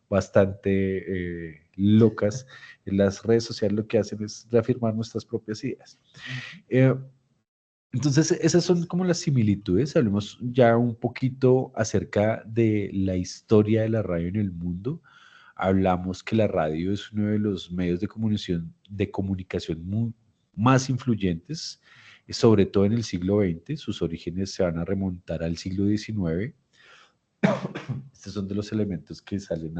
bastante locas. En las redes sociales lo que hacen es reafirmar nuestras propias ideas. Eh, entonces, esas son como las similitudes. Hablemos ya un poquito acerca de la historia de la radio en el mundo. Hablamos que la radio es uno de los medios de comunicación más influyentes, sobre todo en el siglo XX. Sus orígenes se van a remontar al siglo XIX. estos son de los elementos que salen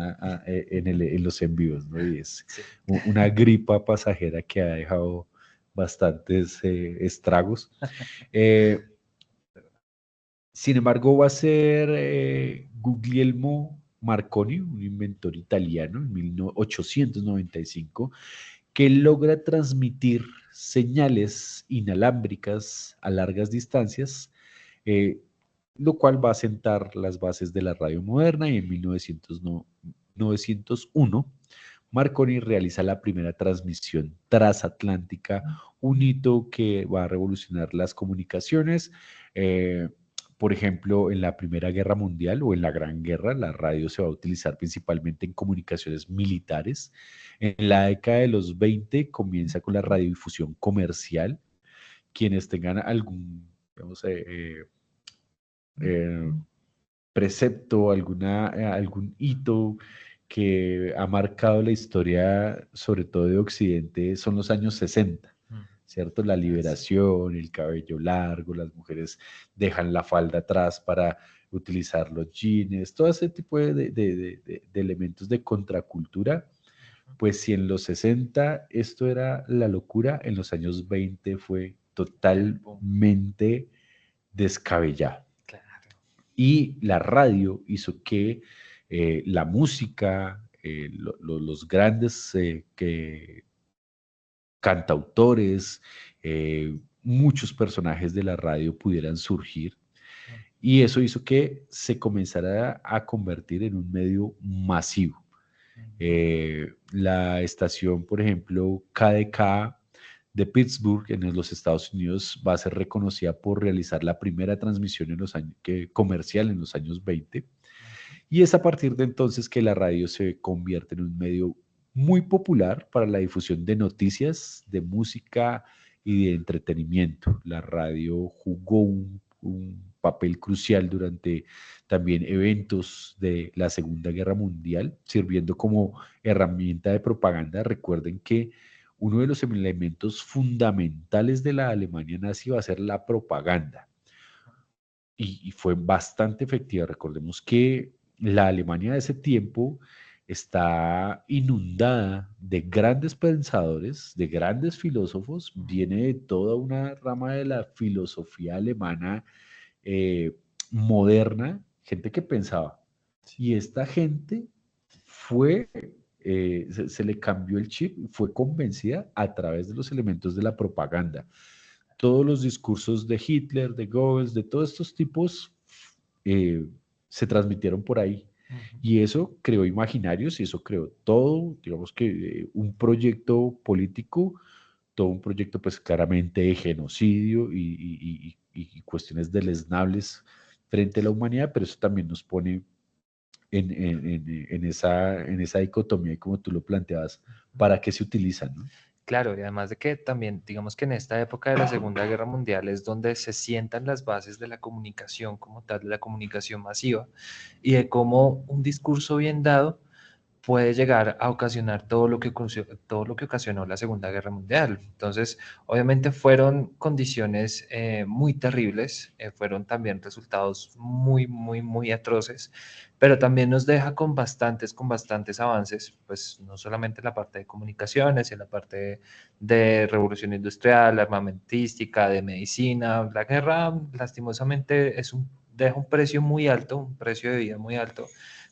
en los envíos, ¿no? Y es Sí. una gripa pasajera que ha dejado bastantes estragos. Eh, Sin embargo, va a ser Guglielmo Marconi, un inventor italiano en 1895, que logra transmitir señales inalámbricas a largas distancias, eh, lo cual va a sentar las bases de la radio moderna y en 1901 Marconi realiza la primera transmisión transatlántica, un hito que va a revolucionar las comunicaciones. Eh, por ejemplo, en la Primera Guerra Mundial o en la Gran Guerra, la radio se va a utilizar principalmente en comunicaciones militares. En la década de los 20 comienza con la radiodifusión comercial. Quienes tengan algún, digamos, eh, precepto, algún hito que ha marcado la historia, sobre todo de Occidente, son los años 60. ¿Cierto? La liberación, el cabello largo, las mujeres dejan la falda atrás para utilizar los jeans, todo ese tipo de elementos de contracultura. Pues si en los 60 esto era la locura, en los años 20 fue totalmente descabellado. Claro. Y la radio hizo que la música, los grandes cantautores, muchos personajes de la radio pudieran surgir. Y eso hizo que se comenzara a convertir en un medio masivo. La estación, por ejemplo, KDK de Pittsburgh, en los Estados Unidos, va a ser reconocida por realizar la primera transmisión en los años, comercial en los años 20. Y es a partir de entonces que la radio se convierte en un medio muy popular para la difusión de noticias, de música y de entretenimiento. La radio jugó un papel crucial durante también eventos de la Segunda Guerra Mundial, sirviendo como herramienta de propaganda. Recuerden que uno de los elementos fundamentales de la Alemania nazi va a ser la propaganda. Y fue bastante efectiva. Recordemos que la Alemania de ese tiempo está inundada de grandes pensadores, de grandes filósofos, viene de toda una rama de la filosofía alemana eh, moderna, gente que pensaba. Y esta gente fue, se le cambió el chip, fue convencida a través de los elementos de la propaganda. Todos los discursos de Hitler, de Goebbels, de todos estos tipos se transmitieron por ahí. Y eso creó imaginarios y eso creó todo, digamos que un proyecto político, todo un proyecto pues claramente de genocidio y cuestiones deleznables frente a la humanidad, pero eso también nos pone en esa dicotomía y como tú lo planteabas, ¿para qué se utilizan, no? Claro, y además de que también, digamos que en esta época de la Segunda Guerra Mundial es donde se sientan las bases de la comunicación como tal, de la comunicación masiva, y de cómo un discurso bien dado puede llegar a ocasionar todo lo que ocasionó la Segunda Guerra Mundial. Entonces, obviamente fueron condiciones muy terribles, fueron también resultados muy, muy, muy atroces, pero también nos deja con bastantes avances, pues no solamente en la parte de comunicaciones, en la parte de revolución industrial, armamentística, de medicina. La guerra, lastimosamente, deja un precio muy alto, un precio de vida muy alto,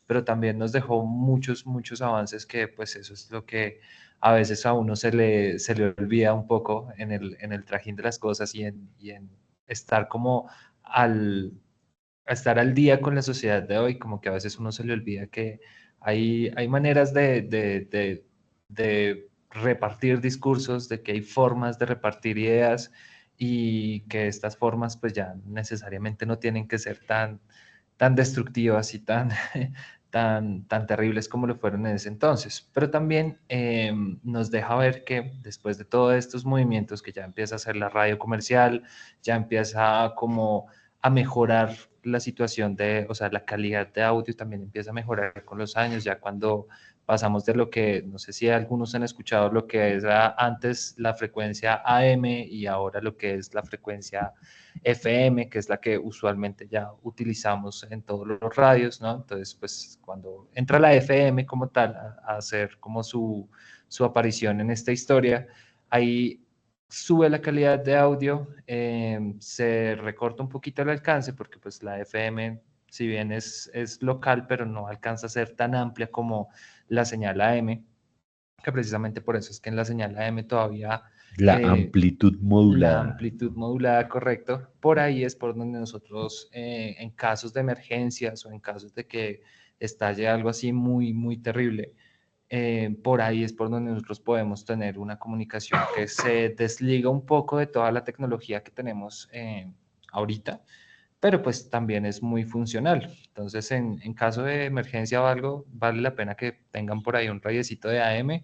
pero también nos dejó muchos, muchos avances que pues eso es lo que a veces a uno se le olvida un poco en el trajín de las cosas y en estar como a estar al día con la sociedad de hoy, como que a veces uno se le olvida que hay maneras de repartir discursos, de que hay formas de repartir ideas y que estas formas pues ya necesariamente no tienen que ser tan destructivas y tan terribles como lo fueron en ese entonces. Pero también nos deja ver que después de todos estos movimientos que ya empieza a hacer la radio comercial, ya empieza como a mejorar la situación de, o sea, la calidad de audio también empieza a mejorar con los años, ya cuando pasamos de lo que, no sé si algunos han escuchado lo que era antes la frecuencia AM y ahora lo que es la frecuencia FM, que es la que usualmente ya utilizamos en todos los radios, ¿no? Entonces, pues cuando entra la FM como tal a hacer como su aparición en esta historia, ahí sube la calidad de audio, se recorta un poquito el alcance porque pues la FM, si bien es local, pero no alcanza a ser tan amplia como la señal AM, que precisamente por eso es que en la señal AM todavía La amplitud la modulada. amplitud modulada, correcto, por ahí es por donde nosotros, en casos de emergencias o en casos de que estalle algo así muy, muy terrible, por ahí es por donde nosotros podemos tener una comunicación que se desliga un poco de toda la tecnología que tenemos ahorita, pero pues también es muy funcional. Entonces, en caso de emergencia o algo, vale la pena que tengan por ahí un radiecito de AM,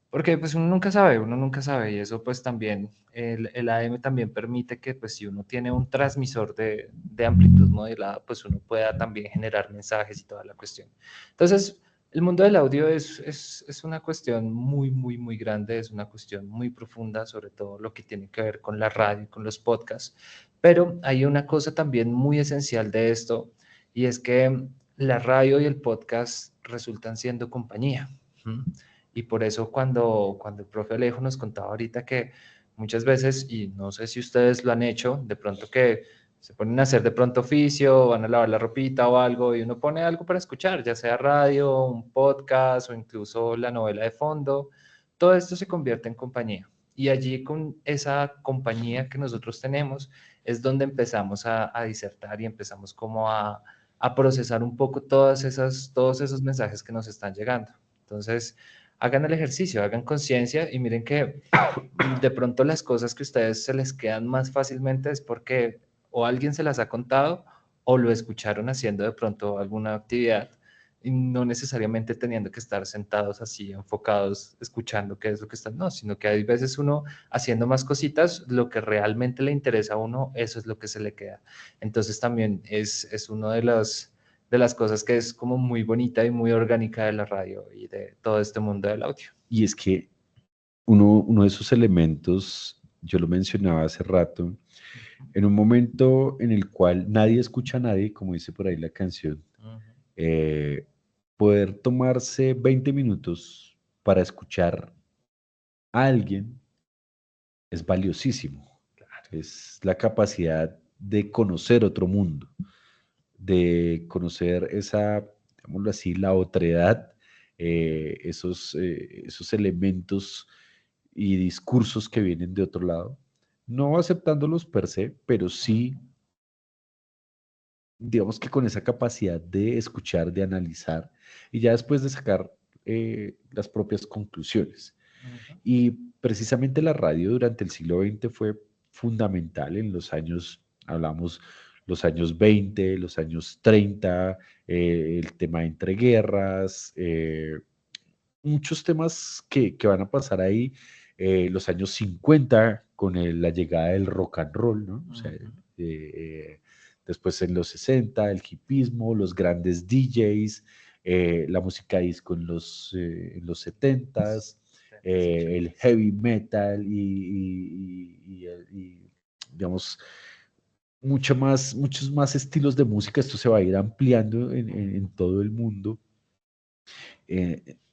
porque pues uno nunca sabe, y eso pues también, el AM también permite que pues si uno tiene un transmisor de amplitud modulada, pues uno pueda también generar mensajes y toda la cuestión. Entonces, el mundo del audio es una cuestión muy, muy, muy grande, es una cuestión muy profunda, sobre todo lo que tiene que ver con la radio y con los podcasts, pero hay una cosa también muy esencial de esto, y es que la radio y el podcast resultan siendo compañía. ¿Mm? Y por eso cuando el profe Alejo nos contaba ahorita que muchas veces, y no sé si ustedes lo han hecho, de pronto que se ponen a hacer de pronto oficio, van a lavar la ropita o algo, y uno pone algo para escuchar, ya sea radio, un podcast o incluso la novela de fondo, todo esto se convierte en compañía. Y allí con esa compañía que nosotros tenemos es donde empezamos a disertar y empezamos como a procesar un poco todos esos mensajes que nos están llegando. Entonces, hagan el ejercicio, hagan conciencia y miren que de pronto las cosas que a ustedes se les quedan más fácilmente es porque o alguien se las ha contado o lo escucharon haciendo de pronto alguna actividad y no necesariamente teniendo que estar sentados así enfocados escuchando qué es lo que están, no, sino que hay veces uno haciendo más cositas, lo que realmente le interesa a uno, eso es lo que se le queda. Entonces también es uno de las cosas que es como muy bonita y muy orgánica de la radio y de todo este mundo del audio. Y es que uno de esos elementos, yo lo mencionaba hace rato, en un momento en el cual nadie escucha a nadie, como dice por ahí la canción, eh, poder tomarse 20 minutos para escuchar a alguien es valiosísimo. Es la capacidad de conocer otro mundo, de conocer esa, digámoslo así, la otredad, esos elementos y discursos que vienen de otro lado, no aceptándolos per se, pero sí, digamos que con esa capacidad de escuchar, de analizar y ya después de sacar las propias conclusiones. Y precisamente la radio durante el siglo XX fue fundamental en los años, hablamos los años 20, los años 30, el tema de entreguerras, muchos temas que van a pasar ahí, los años 50 con la llegada del rock and roll, ¿no? O sea, eh, después en los 60, el hipismo, los grandes DJs, la música disco en los 70s, el heavy metal digamos, muchos más estilos de música. Esto se va a ir ampliando en todo el mundo.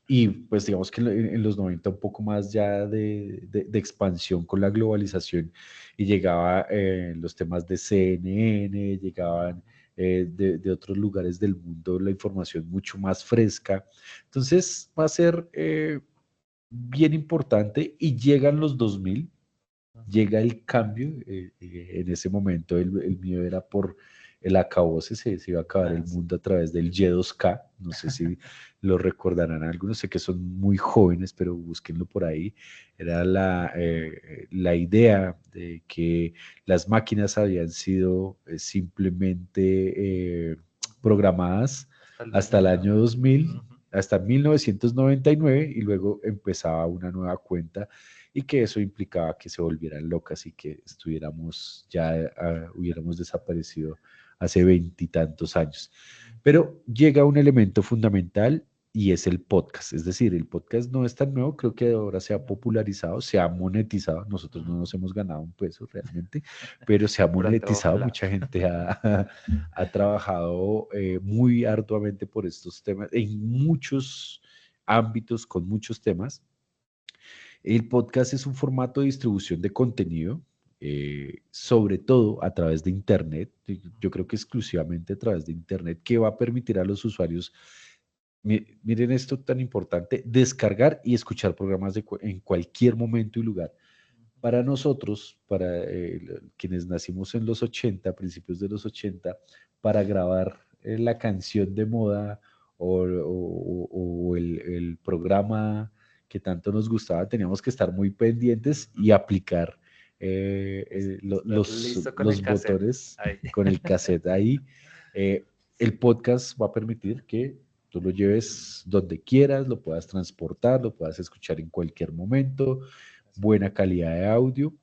Y pues digamos que en los 90 un poco más ya de expansión con la globalización y llegaba los temas de CNN, llegaban de otros lugares del mundo la información mucho más fresca. Entonces va a ser bien importante y llegan los 2000, llega el cambio. En ese momento el mío era por el acabose, se iba a acabar el mundo a través del Y2K. No sé si lo recordarán algunos, sé que son muy jóvenes, pero búsquenlo por ahí. Era la idea de que las máquinas habían sido simplemente programadas hasta el año 2000, hasta 1999, y luego empezaba una nueva cuenta y que eso implicaba que se volvieran locas y que estuviéramos ya, hubiéramos desaparecido hace 20 y tantos años. Pero llega un elemento fundamental y es el podcast. Es decir, el podcast no es tan nuevo, creo que ahora se ha popularizado, se ha monetizado. Nosotros no nos hemos ganado un peso realmente, pero se ha Pronto, monetizado. ojalá. Mucha gente ha trabajado muy arduamente por estos temas en muchos ámbitos, con muchos temas. El podcast es un formato de distribución de contenido, sobre todo a través de Internet. Yo creo que exclusivamente a través de Internet, que va a permitir a los usuarios, miren esto tan importante, descargar y escuchar programas en cualquier momento y lugar. Para nosotros, para quienes nacimos en los 80, principios de los 80, para grabar la canción de moda o el programa que tanto nos gustaba, teníamos que estar muy pendientes y aplicar Estar listo con el los cassette. botones Ahí. con el cassette ahí. El podcast va a permitir que tú lo lleves donde quieras, lo puedas transportar, lo puedas escuchar en cualquier momento, buena calidad de audio.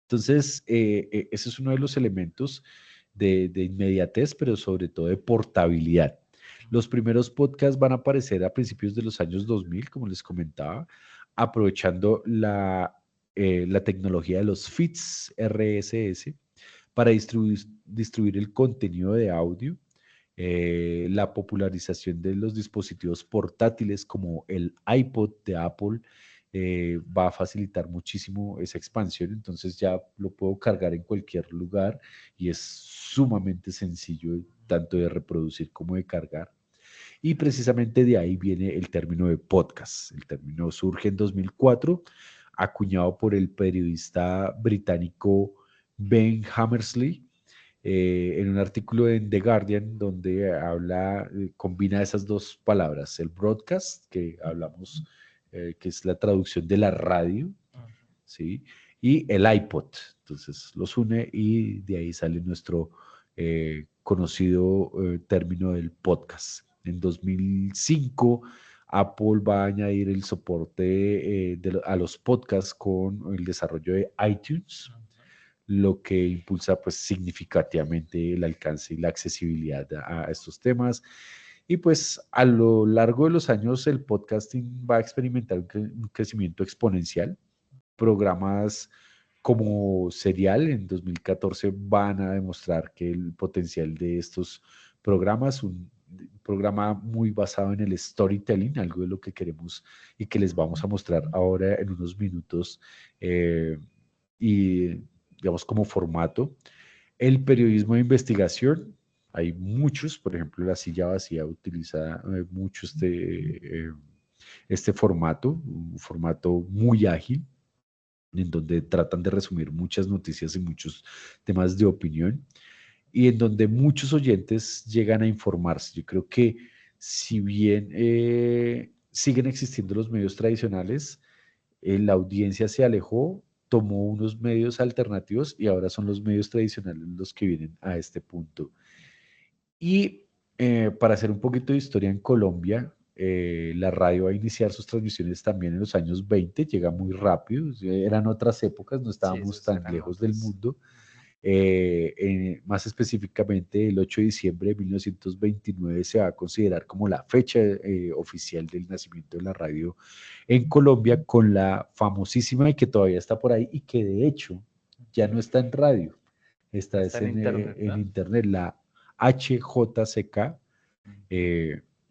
Entonces, ese es uno de los elementos de inmediatez, pero sobre todo de portabilidad. Los primeros podcasts van a aparecer a principios de los años 2000, como les comentaba, aprovechando la tecnología de los feeds RSS para distribuir el contenido de audio, la popularización de los dispositivos portátiles como el iPod de Apple va a facilitar muchísimo esa expansión. Entonces ya lo puedo cargar en cualquier lugar y es sumamente sencillo tanto de reproducir como de cargar. Y precisamente de ahí viene el término de podcast. El término surge en 2004, acuñado por el periodista británico Ben Hammersley, en un artículo en The Guardian donde combina esas dos palabras, el broadcast, que hablamos, que es la traducción de la radio, ¿sí? Y el iPod. Entonces los une y de ahí sale nuestro conocido término del podcast. En 2005, Apple va a añadir el soporte a los podcasts con el desarrollo de iTunes, lo que impulsa pues significativamente el alcance y la accesibilidad a estos temas. Y pues a lo largo de los años el podcasting va a experimentar un crecimiento exponencial. Programas como Serial en 2014 van a demostrar que el potencial de estos programas, un programa muy basado en el storytelling, algo de lo que queremos y que les vamos a mostrar ahora en unos minutos, y digamos como formato. El periodismo de investigación, hay muchos, por ejemplo, La Silla Vacía utiliza mucho este formato, un formato muy ágil, en donde tratan de resumir muchas noticias y muchos temas de opinión, y en donde muchos oyentes llegan a informarse. Yo creo que si bien siguen existiendo los medios tradicionales, la audiencia se alejó, tomó unos medios alternativos y ahora son los medios tradicionales los que vienen a este punto. Y para hacer un poquito de historia en Colombia, la radio va a iniciar sus transmisiones también en los años 20, llega muy rápido, eran otras épocas, no Sí, estábamos esos tan eran lejos del otros. mundo. Más específicamente, el 8 de diciembre de 1929 se va a considerar como la fecha oficial del nacimiento de la radio en Colombia, con la famosísima y que todavía está por ahí y que de hecho ya no está en radio, está Está en internet, en ¿no? internet, la HJCK,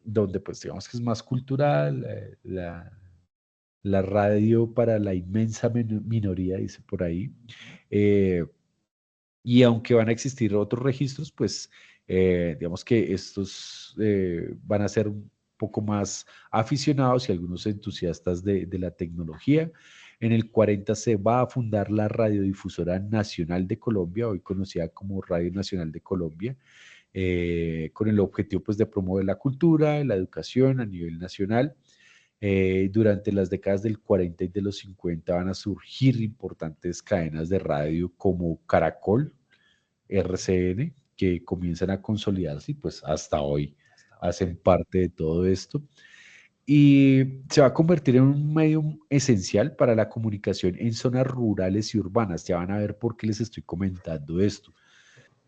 donde pues digamos que es más cultural, la radio para la inmensa minoría, dice por ahí. Y aunque van a existir otros registros, pues digamos que estos van a ser un poco más aficionados y algunos entusiastas de la tecnología. En el 40 se va a fundar la Radiodifusora Nacional de Colombia, hoy conocida como Radio Nacional de Colombia, con el objetivo pues, de promover la cultura, la educación a nivel nacional. Durante las décadas del 40 y de los 50 van a surgir importantes cadenas de radio como Caracol, RCN, que comienzan a consolidarse y pues hasta hoy hacen parte de todo esto. Y se va a convertir en un medio esencial para la comunicación en zonas rurales y urbanas. Ya van a ver por qué les estoy comentando esto.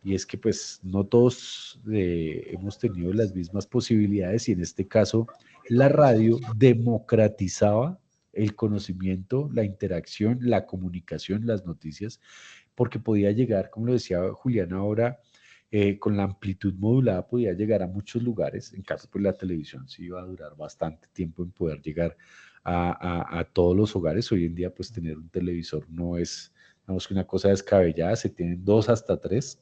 y es que pues no todos hemos tenido las mismas posibilidades y en este caso la radio democratizaba el conocimiento, la interacción, la comunicación, las noticias, porque podía llegar, como lo decía Julián ahora, con la amplitud modulada podía llegar a muchos lugares. En cambio, pues la televisión sí iba a durar bastante tiempo en poder llegar a todos los hogares. Hoy en día, pues tener un televisor no es, digamos que una cosa descabellada, se tienen dos hasta tres.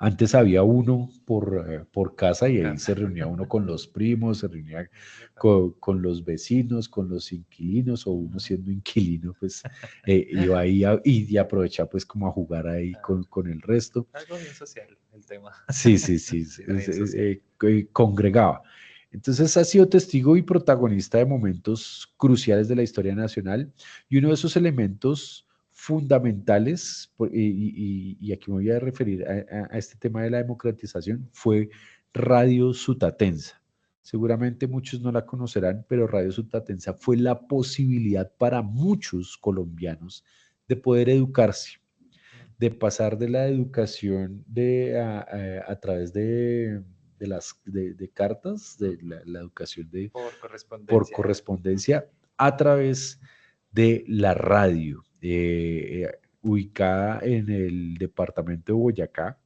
Antes había uno por casa y ahí se reunía uno con los primos, se reunía con los vecinos, con los inquilinos o uno siendo inquilino, pues iba ahí y aprovechaba pues como a jugar ahí con el resto. Algo bien social el tema. Sí, sí, sí, Sí, bien social. congregaba. Entonces ha sido testigo y protagonista de momentos cruciales de la historia nacional y uno de esos elementos fundamentales, y aquí me voy a referir a este tema de la democratización, fue Radio Sutatensa. Seguramente muchos no la conocerán, pero Radio Sutatensa fue la posibilidad para muchos colombianos de poder educarse, de pasar de la educación a través de cartas, de la educación por Correspondencia. correspondencia, a través de la radio, ubicada en el departamento de Boyacá.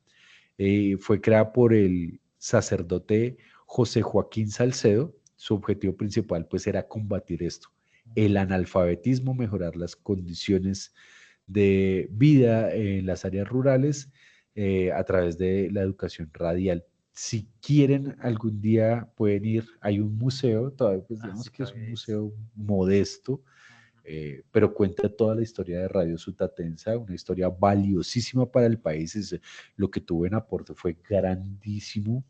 Fue creada por el sacerdote José Joaquín Salcedo. Su objetivo principal pues era combatir esto, el analfabetismo, mejorar las condiciones de vida en las áreas rurales a través de la educación radial. Si quieren, algún día pueden ir, hay un museo, todavía pues digamos Sí, que es un todavía es. museo modesto, pero cuenta toda la historia de Radio Sutatensa, una historia valiosísima para el país. Lo que tuvo en aporte fue grandísimo.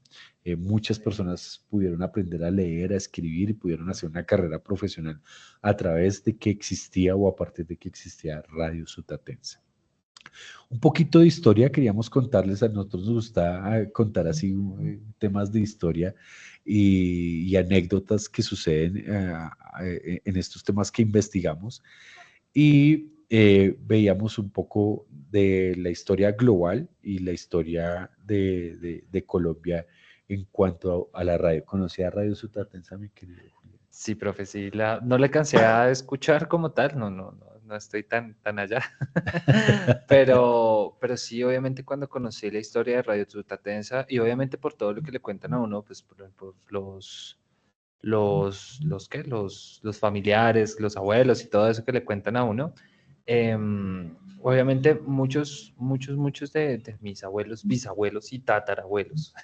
Muchas personas pudieron aprender a leer, a escribir y pudieron hacer una carrera profesional a través de que existía o a partir de que existía Radio Sutatensa. Un poquito de historia queríamos contarles, a nosotros nos gusta contar así temas de historia y anécdotas que suceden en estos temas que investigamos y veíamos un poco de la historia global y la historia de Colombia en cuanto a la radio. ¿Conocía Radio Sutatensa, mi querido Julián? Sí, profe, sí, no le alcancé a escuchar como tal, no estoy tan allá. Pero sí, obviamente cuando conocí la historia de Radio Tutatensa y obviamente por todo lo que le cuentan a uno, pues por ¿qué? Los familiares, los abuelos y todo eso que le cuentan a uno. Obviamente muchos de mis abuelos, bisabuelos y tatarabuelos,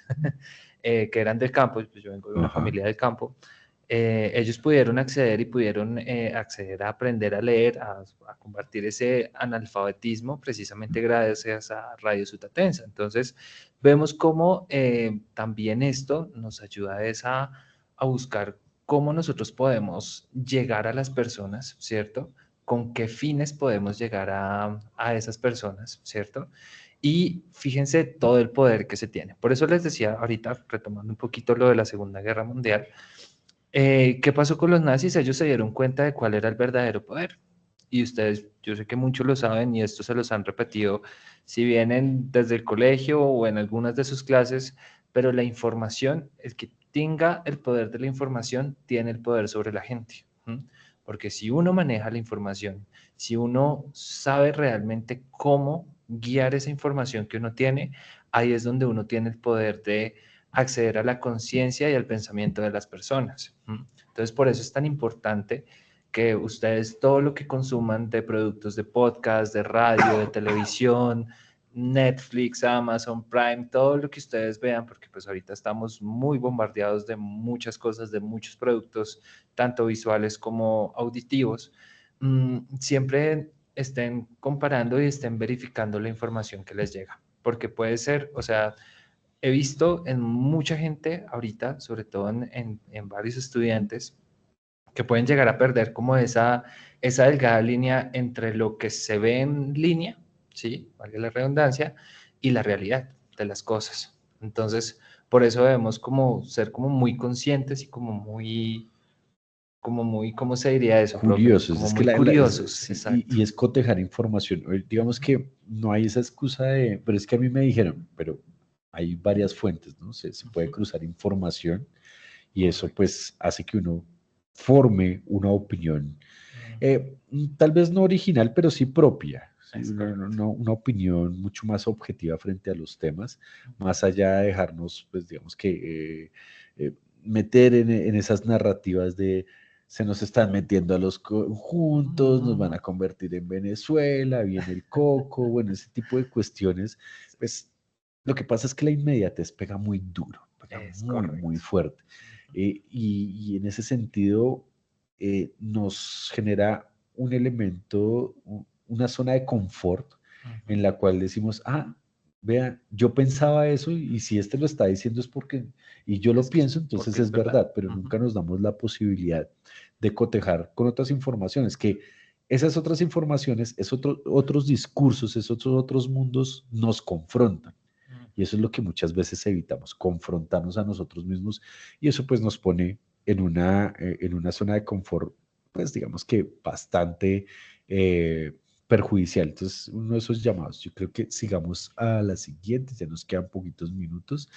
que eran del campo, pues yo vengo de una Ajá. familia del campo, ellos pudieron acceder y pudieron acceder a aprender a leer, a combatir ese analfabetismo precisamente gracias a Radio Sutatensa. Entonces, vemos cómo también esto nos ayuda a buscar cómo nosotros podemos llegar a las personas, ¿cierto? Con qué fines podemos llegar a esas personas, ¿cierto? Y fíjense todo el poder que se tiene. Por eso les decía ahorita, retomando un poquito lo de la Segunda Guerra Mundial, ¿qué pasó con los nazis? Ellos se dieron cuenta de cuál era el verdadero poder. Y ustedes, yo sé que muchos lo saben y esto se los han repetido, si vienen desde el colegio o en algunas de sus clases, pero la información, el que tenga el poder de la información, tiene el poder sobre la gente. ¿Mm? Porque si uno maneja la información, si uno sabe realmente cómo guiar esa información que uno tiene, ahí es donde uno tiene el poder de acceder a la conciencia y al pensamiento de las personas. Entonces, por eso es tan importante que ustedes todo lo que consuman de productos de podcast, de radio, de televisión, Netflix, Amazon Prime, todo lo que ustedes vean, porque pues ahorita estamos muy bombardeados de muchas cosas, de muchos productos, tanto visuales como auditivos, siempre estén comparando y estén verificando la información que les llega, porque puede ser, o sea, he visto en mucha gente ahorita, sobre todo en varios estudiantes, que pueden llegar a perder como esa delgada línea entre lo que se ve en línea, ¿sí? Vale la redundancia, y la realidad de las cosas. Entonces, por eso debemos como ser como muy conscientes y como muy como muy, ¿cómo se diría eso, profe? Curiosos, Como es que muy curiosos, sí, exacto. y es cotejar información. Digamos que no hay esa excusa de, pero es que a mí me dijeron, pero hay varias fuentes, ¿no? Se puede cruzar información y eso Correcto. pues hace que uno forme una opinión, Ujú. tal vez no original, pero sí propia, ¿sí? Es correcto. Una opinión mucho más objetiva frente a los temas, más allá de dejarnos, pues digamos que, meter en esas narrativas de se nos están metiendo a los conjuntos, nos van a convertir en Venezuela, viene el coco, bueno, ese tipo de cuestiones, pues lo que pasa es que la inmediatez pega muy duro, pega Es muy, muy correcto. fuerte. Y en ese sentido nos genera un elemento, una zona de confort Ujú. en la cual decimos, ah, vea, yo pensaba eso y si este lo está diciendo es porque, y yo lo Es pienso, entonces porque es es verdad. verdad, pero Ujú. nunca nos damos la posibilidad de cotejar con otras informaciones, que esas otras informaciones, otros discursos, esos otros mundos nos confrontan. Y eso es lo que muchas veces evitamos, confrontarnos a nosotros mismos y eso pues nos pone en una zona de confort, pues digamos que bastante perjudicial. Entonces, uno de esos llamados, yo creo que sigamos a la siguiente, ya nos quedan poquitos minutos.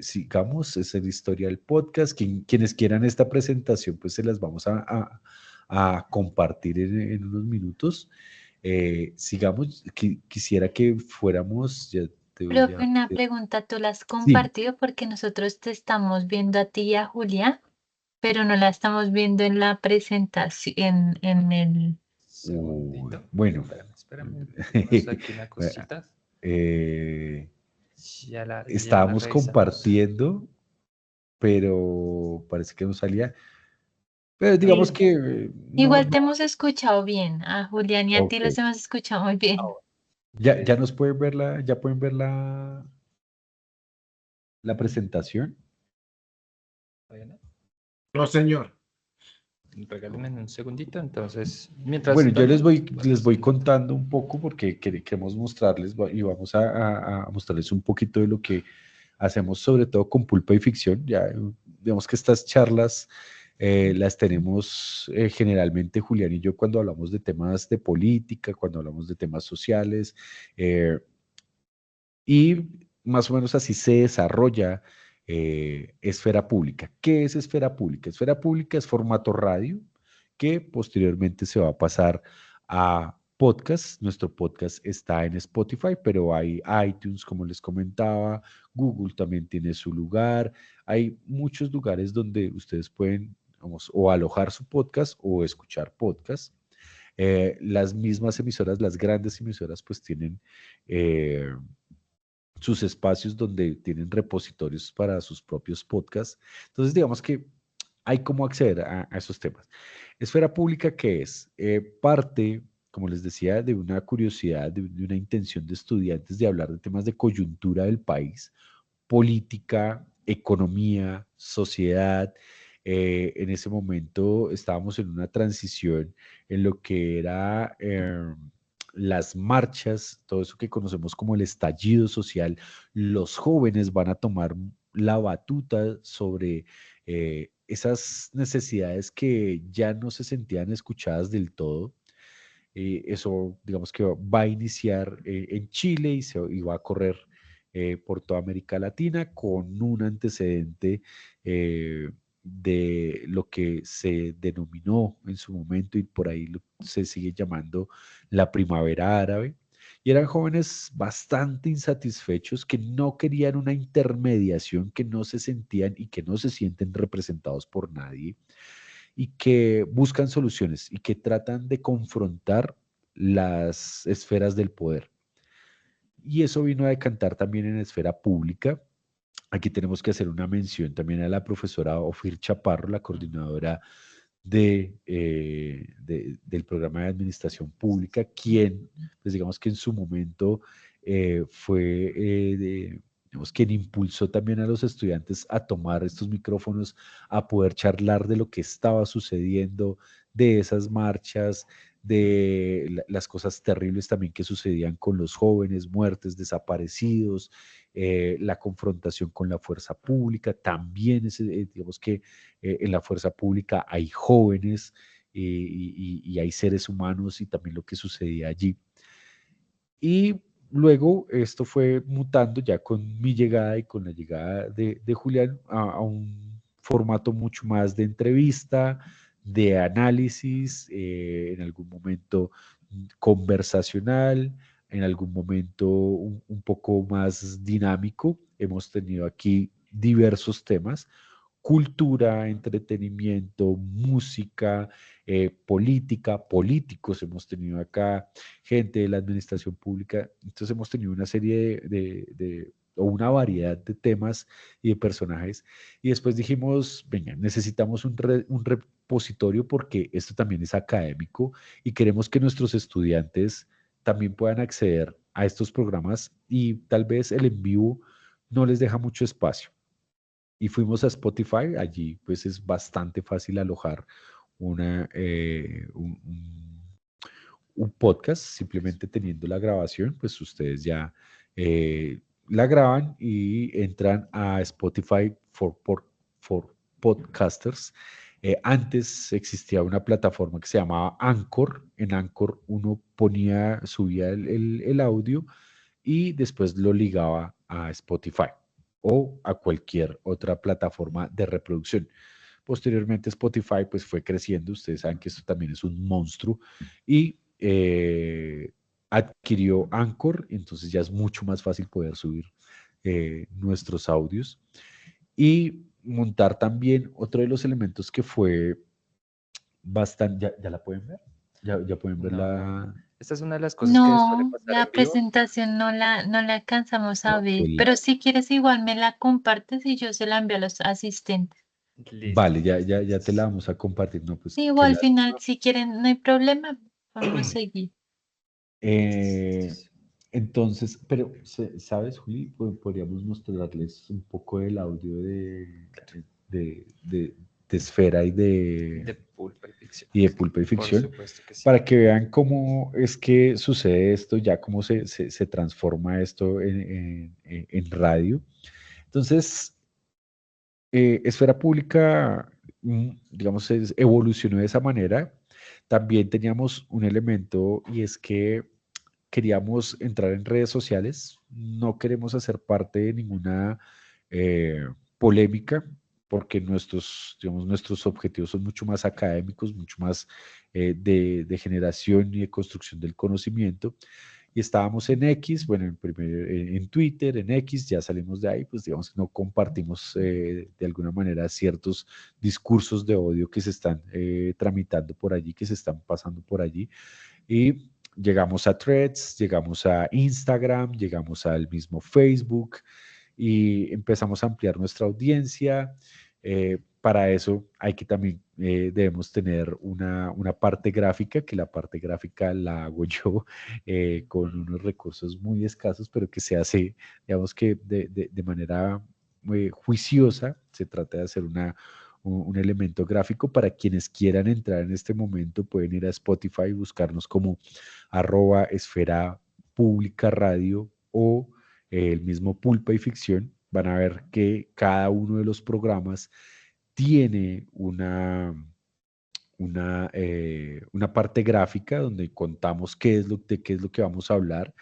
Sigamos, esa es la historia del podcast. Quienes quieran esta presentación, pues se las vamos a compartir en unos minutos. Sigamos, quisiera que fuéramos, ya te voy Profe, a... una pregunta, ¿tú la has Sí, compartido? Porque nosotros te estamos viendo a ti y a Julia, pero no la estamos viendo en la presentación, en el... Segundito. bueno, Espérame. Tenemos aquí una cosita. eh, Ya la estábamos revisamos. compartiendo, pero parece que no salía. Pero digamos Sí. que no, Igual te hemos escuchado bien, a Julián y a ti ok. los hemos escuchado muy bien. Ahora, Ya listo. nos pueden ver ya pueden ver la presentación. ¿Todavía no? No, señor. Regálenme un segundito. Entonces, mientras Bueno, yo vamos, les vamos voy contando. contando un poco porque queremos mostrarles y vamos a mostrarles un poquito de lo que hacemos, sobre todo con Pulpa y Ficción. Ya, digamos que estas charlas las tenemos generalmente Julián y yo cuando hablamos de temas de política, cuando hablamos de temas sociales, eh, y más o menos así se desarrolla Esfera Pública. ¿Qué es Esfera Pública? Esfera Pública es formato radio que posteriormente se va a pasar a podcast. Nuestro podcast está en Spotify, pero hay iTunes, como les comentaba, Google también tiene su lugar. Hay muchos lugares donde ustedes pueden, vamos, o alojar su podcast o escuchar podcast. Las mismas emisoras, las grandes emisoras, pues tienen sus espacios donde tienen repositorios para sus propios podcasts. Entonces, digamos que hay cómo acceder a esos temas. Esfera pública, ¿qué es? Parte, como les decía, de una curiosidad, de una intención de estudiantes de hablar de temas de coyuntura del país, política, economía, sociedad. En ese momento estábamos en una transición en lo que era las marchas, todo eso que conocemos como el estallido social. Los jóvenes van a tomar la batuta sobre esas necesidades que ya no se sentían escuchadas del todo. Eso, digamos que va a iniciar en Chile y va a correr por toda América Latina con un antecedente de lo que se denominó en su momento y por ahí se sigue llamando la primavera árabe. Y eran jóvenes bastante insatisfechos que no querían una intermediación, que no se sentían y que no se sienten representados por nadie y que buscan soluciones y que tratan de confrontar las esferas del poder. Y eso vino a decantar también en la esfera pública. Aquí tenemos que hacer una mención también a la profesora Ofir Chaparro, la coordinadora del programa de administración pública, quien, pues digamos que en su momento fue, digamos, quien impulsó también a los estudiantes a tomar estos micrófonos, a poder charlar de lo que estaba sucediendo, de esas marchas, de las cosas terribles también que sucedían con los jóvenes, muertes, desaparecidos, la confrontación con la fuerza pública. También digamos que en la fuerza pública hay jóvenes y hay seres humanos y también lo que sucedía allí. Y luego esto fue mutando ya con mi llegada y con la llegada de Julián a un formato mucho más de entrevista, de análisis, en algún momento conversacional, en algún momento un poco más dinámico. Hemos tenido aquí diversos temas: cultura, entretenimiento, música, política, políticos. Hemos tenido acá gente de la administración pública. Entonces hemos tenido una serie o una variedad de temas y de personajes. Y después dijimos, venga, necesitamos un repositorio porque esto también es académico y queremos que nuestros estudiantes también puedan acceder a estos programas y tal vez el en vivo no les deja mucho espacio. Y fuimos a Spotify. Allí pues es bastante fácil alojar un podcast. Simplemente teniendo la grabación, pues ustedes ya la graban y entran a Spotify for podcasters. Antes existía una plataforma que se llamaba Anchor. En Anchor uno subía el audio y después lo ligaba a Spotify o a cualquier otra plataforma de reproducción. Posteriormente Spotify pues fue creciendo. Ustedes saben que esto también es un monstruo y adquirió Anchor. Entonces ya es mucho más fácil poder subir nuestros audios y montar también otro de los elementos que fue bastante. ¿Ya la pueden ver? ¿Ya pueden ver No, la? esta es una de las cosas que suele No, pasar la en vivo. presentación no la alcanzamos a No, ver, pero si quieres igual me la compartes y yo se la envío a los asistentes. Listo, Vale, ya, ya, ya te la entonces, vamos a compartir. No, pues Sí, que igual al final, si quieren, no hay problema, podemos seguir. Eh, entonces, pero, ¿sabes, Juli? Podríamos mostrarles un poco del audio claro, de Esfera de Pulpa y Ficción. y de Pulpa y Por Ficción, supuesto que sí. para que vean cómo es que sucede esto, ya cómo se transforma esto en radio. Entonces, Esfera Pública, digamos, evolucionó de esa manera. También teníamos un elemento y es que queríamos entrar en redes sociales. No queremos hacer parte de ninguna polémica porque digamos, nuestros objetivos son mucho más académicos, mucho más de generación y de construcción del conocimiento. Y estábamos en X, bueno, en Twitter, en X. Ya salimos de ahí, pues digamos que no compartimos de alguna manera ciertos discursos de odio que se están tramitando por allí, que se están pasando por allí. Y llegamos a Threads, llegamos a Instagram, llegamos al mismo Facebook y empezamos a ampliar nuestra audiencia. Para eso hay que también debemos tener una parte gráfica, que la parte gráfica la hago yo con unos recursos muy escasos, pero que se hace, digamos que de manera muy juiciosa. Se trata de hacer un elemento gráfico. Para quienes quieran entrar en este momento, pueden ir a Spotify y buscarnos como @esfera pública radio o el mismo Pulpa y Ficción. Van a ver que cada uno de los programas tiene una parte gráfica donde contamos de qué es lo que vamos a hablar.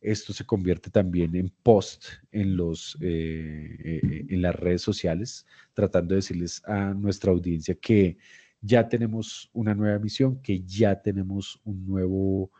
Esto se convierte también en post en las redes sociales, tratando de decirles a nuestra audiencia que ya tenemos una nueva emisión, que ya tenemos un nuevo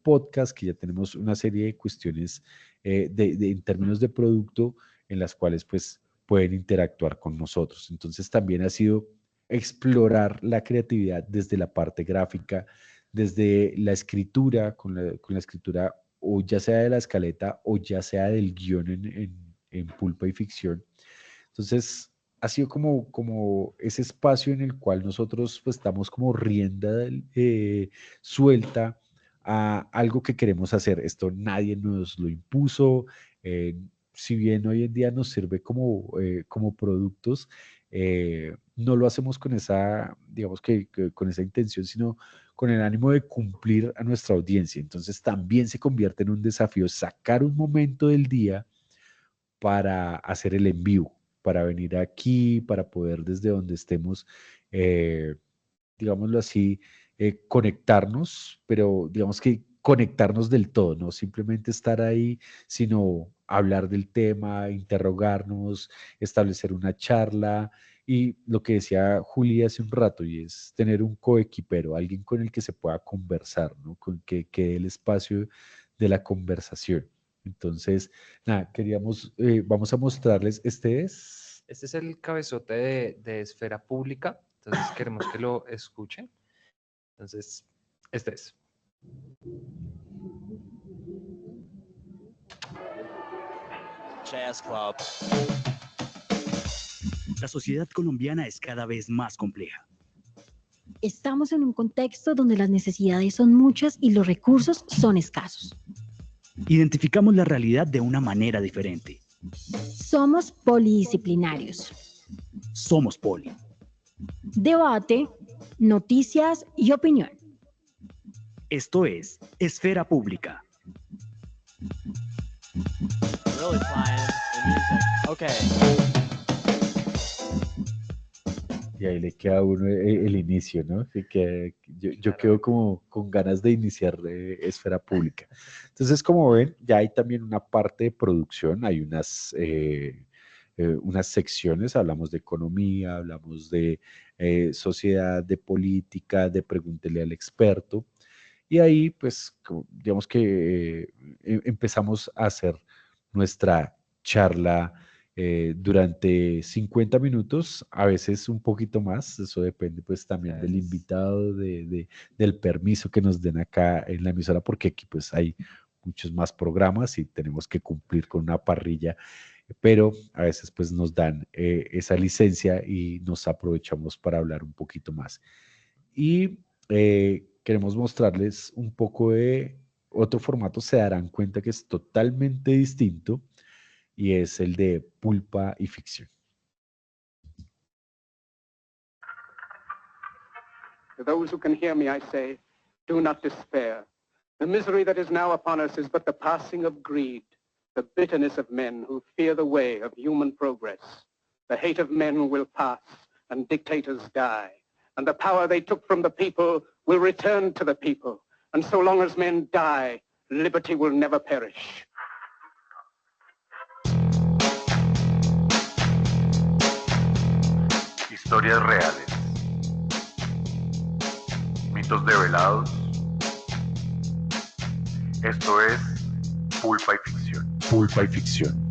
podcast, que ya tenemos una serie de cuestiones en términos de producto en las cuales pues pueden interactuar con nosotros. Entonces también ha sido explorar la creatividad desde la parte gráfica, desde la escritura, con la escritura o ya sea de la escaleta o ya sea del guión en Pulpa y Ficción. Entonces, ha sido como ese espacio en el cual nosotros pues damos como rienda suelta a algo que queremos hacer. Esto nadie nos lo impuso. Si bien hoy en día nos sirve como productos, no lo hacemos con esa, digamos que con esa intención, sino con el ánimo de cumplir a nuestra audiencia. Entonces también se convierte en un desafío sacar un momento del día para hacer el en vivo, para venir aquí, para poder desde donde estemos, digámoslo así, conectarnos, pero digamos que conectarnos del todo, no simplemente estar ahí, sino hablar del tema, interrogarnos, establecer una charla y lo que decía Juli hace un rato, y es tener un coequipero, alguien con el que se pueda conversar, ¿no? Con que dé el espacio de la conversación. Entonces, nada, vamos a mostrarles, Este es el cabezote de Esfera Pública, entonces queremos que lo escuchen. Entonces, este es. Jazz Club. La sociedad colombiana es cada vez más compleja. Estamos en un contexto donde las necesidades son muchas y los recursos son escasos. Identificamos la realidad de una manera diferente. Somos polidisciplinarios. Somos Poli. Debate, noticias y opinión. Esto es Esfera Pública. Really flying the music. Okay. Y ahí le queda a uno el inicio, ¿no? Yo quedo como con ganas de iniciar Esfera Pública. Entonces, como ven, ya hay también una parte de producción, hay unas secciones, hablamos de economía, hablamos de sociedad, de política, de pregúntele al experto. Y ahí, pues, digamos que empezamos a hacer nuestra charla durante 50 minutos, a veces un poquito más, eso depende pues también del invitado, del permiso que nos den acá en la emisora, porque aquí pues hay muchos más programas y tenemos que cumplir con una parrilla, pero a veces pues nos dan esa licencia y nos aprovechamos para hablar un poquito más. Y queremos mostrarles un poco de otro formato, se darán cuenta que es totalmente distinto, y es el de pulpa y ficción. To those who can hear me, I say, do not despair. The misery that is now upon us is but the passing of greed, the bitterness of men who fear the way of human progress. The hate of men will pass and dictators die, and the power they took from the people will return to the people. And so long as men die, liberty will never perish. Historias reales, mitos develados. Esto es Pulpa y Ficción. Pulpa y ficción.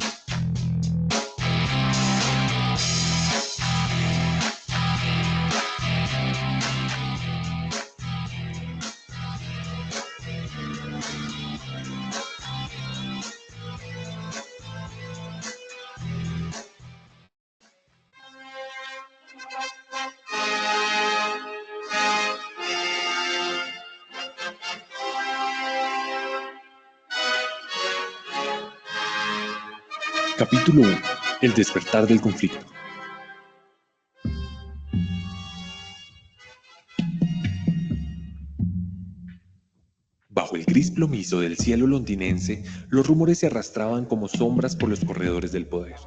Capítulo 1. El despertar del conflicto. Bajo el gris plomizo del cielo londinense, los rumores se arrastraban como sombras por los corredores del poder.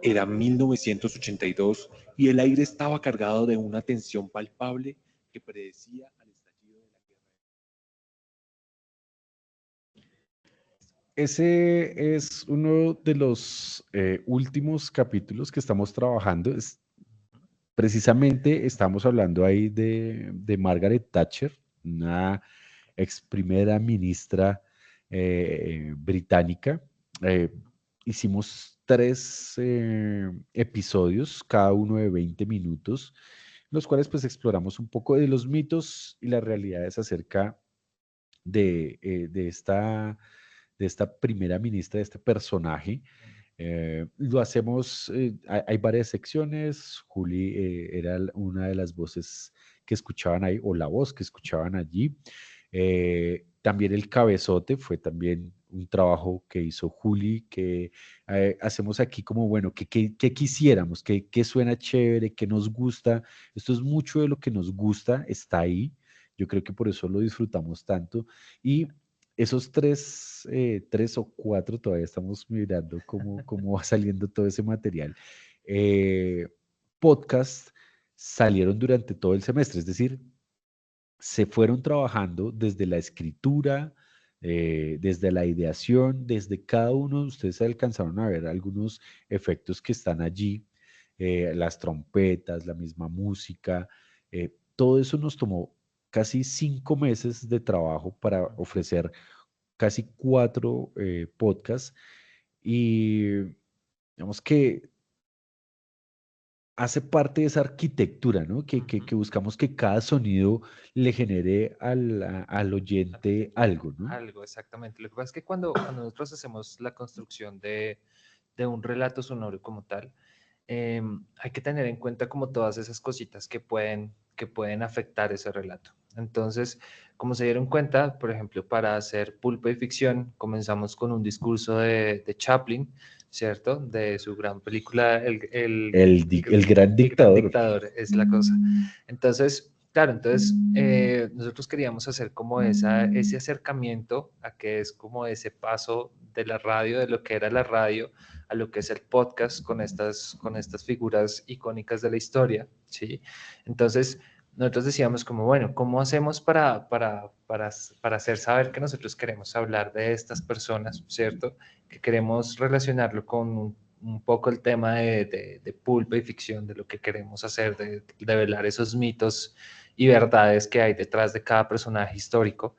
Era 1982 y el aire estaba cargado de una tensión palpable que predecía al estallido de la guerra. Ese es uno de los últimos capítulos que estamos trabajando. Precisamente estamos hablando ahí de Margaret Thatcher, una ex primera ministra británica. Hicimos 3 episodios, cada uno de 20 minutos, los cuales pues exploramos un poco de los mitos y las realidades acerca de esta primera ministra, de este personaje. Lo hacemos, hay varias secciones. Juli era una de las voces que escuchaban ahí, o la voz que escuchaban allí. También el cabezote fue también un trabajo que hizo Juli, que hacemos aquí como, bueno, ¿qué quisiéramos? ¿Qué suena chévere? ¿Qué nos gusta? Esto es mucho de lo que nos gusta, está ahí. Yo creo que por eso lo disfrutamos tanto. Y esos tres o cuatro, todavía estamos mirando cómo va saliendo todo ese material, eh, podcast salieron durante todo el semestre, es decir, se fueron trabajando desde la escritura, desde la ideación, desde cada uno de ustedes alcanzaron a ver algunos efectos que están allí, las trompetas, la misma música, todo eso nos tomó casi 5 meses de trabajo para ofrecer casi cuatro podcasts y digamos que hace parte de esa arquitectura, ¿no? Que buscamos que cada sonido le genere al oyente algo, ¿no? Algo, exactamente. Lo que pasa es que cuando nosotros hacemos la construcción de un relato sonoro como tal, hay que tener en cuenta como todas esas cositas que pueden afectar ese relato. Entonces, como se dieron cuenta, por ejemplo, para hacer pulpo y ficción, comenzamos con un discurso de Chaplin, ¿cierto? De su gran película, El gran El Gran dictador. Dictador, es la cosa. Entonces, claro, nosotros queríamos hacer como ese acercamiento a que es como ese paso de la radio, de lo que era la radio, a lo que es el podcast con estas figuras icónicas de la historia, ¿sí? Entonces, nosotros decíamos como, bueno, ¿cómo hacemos para hacer saber que nosotros queremos hablar de estas personas, ¿cierto? Que queremos relacionarlo con un poco el tema de pulpa y ficción, de lo que queremos hacer, de develar esos mitos y verdades que hay detrás de cada personaje histórico.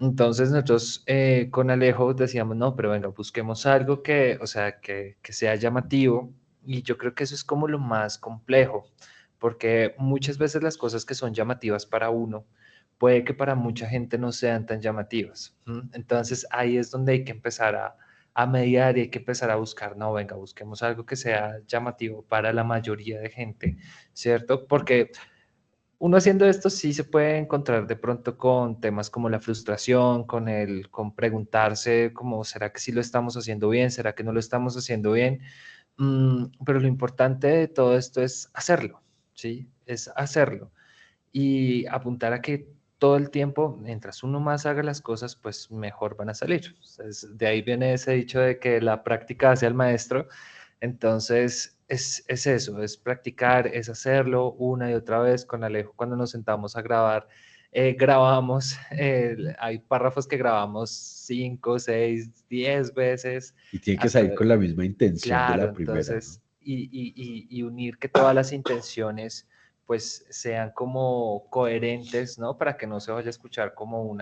Entonces nosotros con Alejo decíamos, no, pero venga, busquemos algo que, o sea, que sea llamativo, y yo creo que eso es como lo más complejo, porque muchas veces las cosas que son llamativas para uno, puede que para mucha gente no sean tan llamativas. Entonces ahí es donde hay que empezar a mediar y hay que empezar a buscar, no, venga, busquemos algo que sea llamativo para la mayoría de gente, ¿cierto? Porque uno haciendo esto sí se puede encontrar de pronto con temas como la frustración, con preguntarse como, ¿será que sí lo estamos haciendo bien? ¿Será que no lo estamos haciendo bien? Pero lo importante de todo esto es hacerlo, ¿sí? Es hacerlo y apuntar a que todo el tiempo, mientras uno más haga las cosas, pues mejor van a salir. De ahí viene ese dicho de que la práctica hace al maestro. Entonces, es eso, es practicar, es hacerlo una y otra vez. Con Alejo, cuando nos sentamos a grabar, grabamos, hay párrafos que grabamos 5, 6, 10 veces. Y tiene que Hasta, salir con la misma intención de claro, la primera, ¿no? entonces, y unir que todas las intenciones pues sean como coherentes, ¿no? Para que no se vaya a escuchar como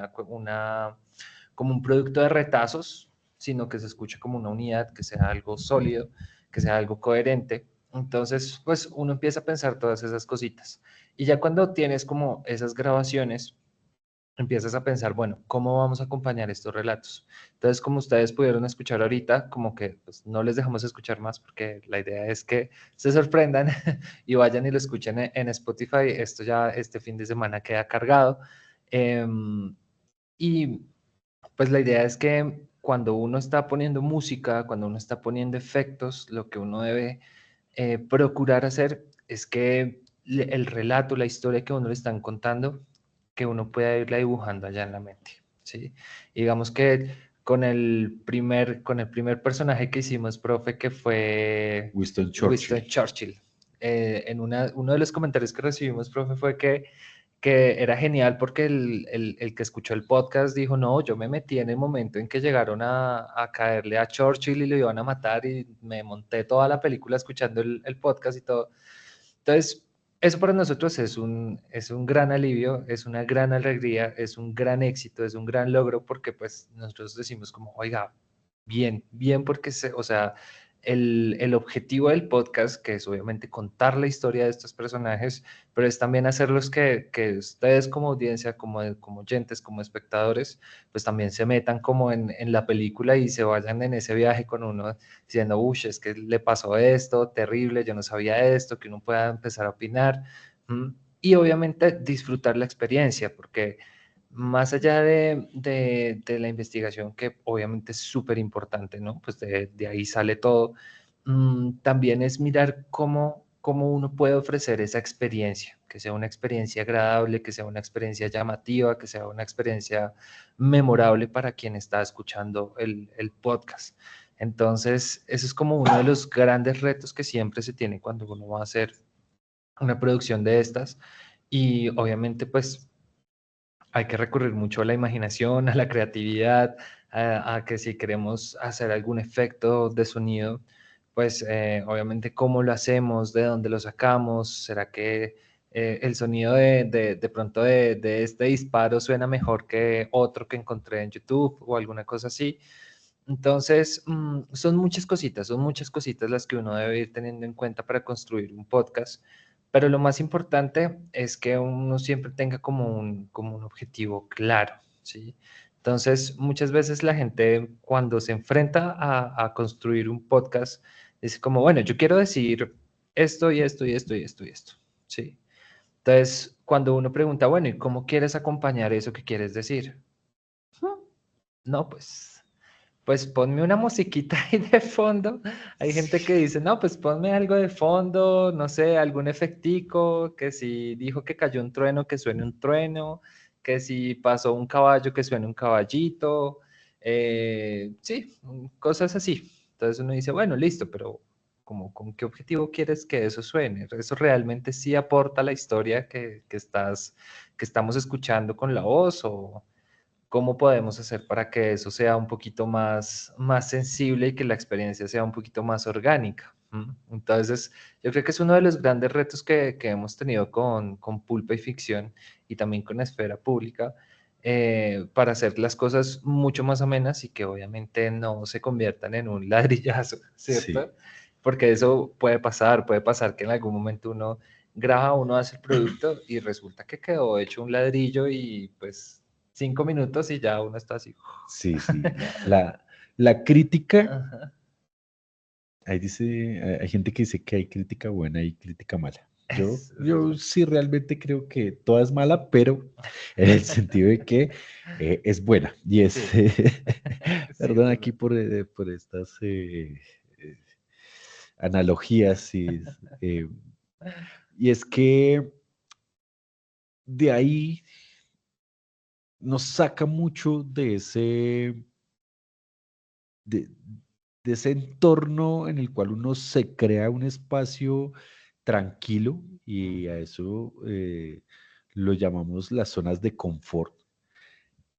como un producto de retazos, sino que se escuche como una unidad, que sea algo sólido, que sea algo coherente. Entonces, pues uno empieza a pensar todas esas cositas. Y ya cuando tienes como esas grabaciones, empiezas a pensar, bueno, ¿cómo vamos a acompañar estos relatos? Entonces, como ustedes pudieron escuchar ahorita, como que pues, no les dejamos escuchar más porque la idea es que se sorprendan y vayan y lo escuchen en Spotify. Esto ya este fin de semana queda cargado. Y pues la idea es que cuando uno está poniendo música, cuando uno está poniendo efectos, lo que uno debe procurar hacer es que el relato, la historia que uno le están contando, que uno pueda irla dibujando allá en la mente, ¿sí? Y digamos que con el primer personaje que hicimos, profe, que fue Winston Churchill. Winston Churchill, uno de los comentarios que recibimos, profe, fue que era genial porque el que escuchó el podcast dijo, no, yo me metí en el momento en que llegaron a caerle a Churchill y lo iban a matar y me monté toda la película escuchando el podcast y todo. Entonces, eso para nosotros es un gran alivio, es una gran alegría, es un gran éxito, es un gran logro porque pues nosotros decimos como, oiga, bien, bien porque, o sea, el objetivo del podcast, que es obviamente contar la historia de estos personajes, pero es también hacerlos que ustedes como audiencia, como oyentes, como espectadores, pues también se metan como en la película y se vayan en ese viaje con uno diciendo, uy, es que le pasó esto, terrible, yo no sabía esto, que uno pueda empezar a opinar. Y obviamente disfrutar la experiencia, porque más allá de la investigación, que obviamente es súper importante, ¿no? Pues de ahí sale todo, también es mirar cómo cómo uno puede ofrecer esa experiencia, que sea una experiencia agradable, que sea una experiencia llamativa, que sea una experiencia memorable para quien está escuchando el podcast. Entonces, eso es como uno de los grandes retos que siempre se tiene cuando uno va a hacer una producción de estas. Y obviamente, pues, hay que recurrir mucho a la imaginación, a la creatividad, a que si queremos hacer algún efecto de sonido, pues obviamente cómo lo hacemos, de dónde lo sacamos, será que el sonido de pronto de este disparo suena mejor que otro que encontré en YouTube o alguna cosa así. Entonces, son muchas cositas las que uno debe ir teniendo en cuenta para construir un podcast, pero lo más importante es que uno siempre tenga como un objetivo claro, ¿sí? Entonces, muchas veces la gente cuando se enfrenta a construir un podcast, dice como, bueno, yo quiero decir esto y esto y esto y esto y esto, ¿sí? Entonces, cuando uno pregunta, bueno, ¿y cómo quieres acompañar eso que quieres decir? No, pues ponme una musiquita ahí de fondo. Hay gente que dice, no, pues ponme algo de fondo, no sé, algún efectico, que si dijo que cayó un trueno, que suene un trueno, que si pasó un caballo, que suene un caballito, sí, cosas así. Entonces uno dice, bueno, listo, pero ¿con qué objetivo quieres que eso suene? ¿Eso realmente sí aporta a la historia que estamos escuchando con la voz o cómo podemos hacer para que eso sea un poquito más sensible y que la experiencia sea un poquito más orgánica? Entonces, yo creo que es uno de los grandes retos que hemos tenido con Pulpa y Ficción y también con Esfera Pública, para hacer las cosas mucho más amenas y que obviamente no se conviertan en un ladrillazo, ¿cierto? Sí, Porque eso puede pasar que en algún momento uno graba, uno hace el producto y resulta que quedó hecho un ladrillo y pues 5 minutos y ya uno está así. sí, sí. La crítica, Ajá. ahí dice, hay gente que dice que hay crítica buena y crítica mala. Yo, Eso yo sí realmente creo que toda es mala, pero en el sentido de que es buena. Y es, sí, sí, es perdón aquí verdad. por estas analogías, eh, y es que de ahí nos saca mucho de, de ese entorno en el cual uno se crea un espacio tranquilo y a eso lo llamamos las zonas de confort.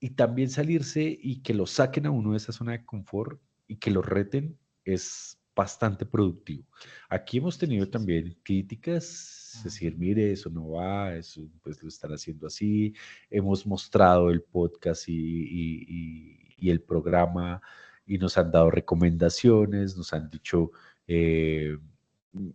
Y también salirse y que lo saquen a uno de esa zona de confort y que lo reten es bastante productivo. Aquí hemos tenido también críticas, es decir, mire, eso no va, eso pues lo están haciendo así. Hemos mostrado el podcast y el programa y nos han dado recomendaciones, nos han dicho, eh,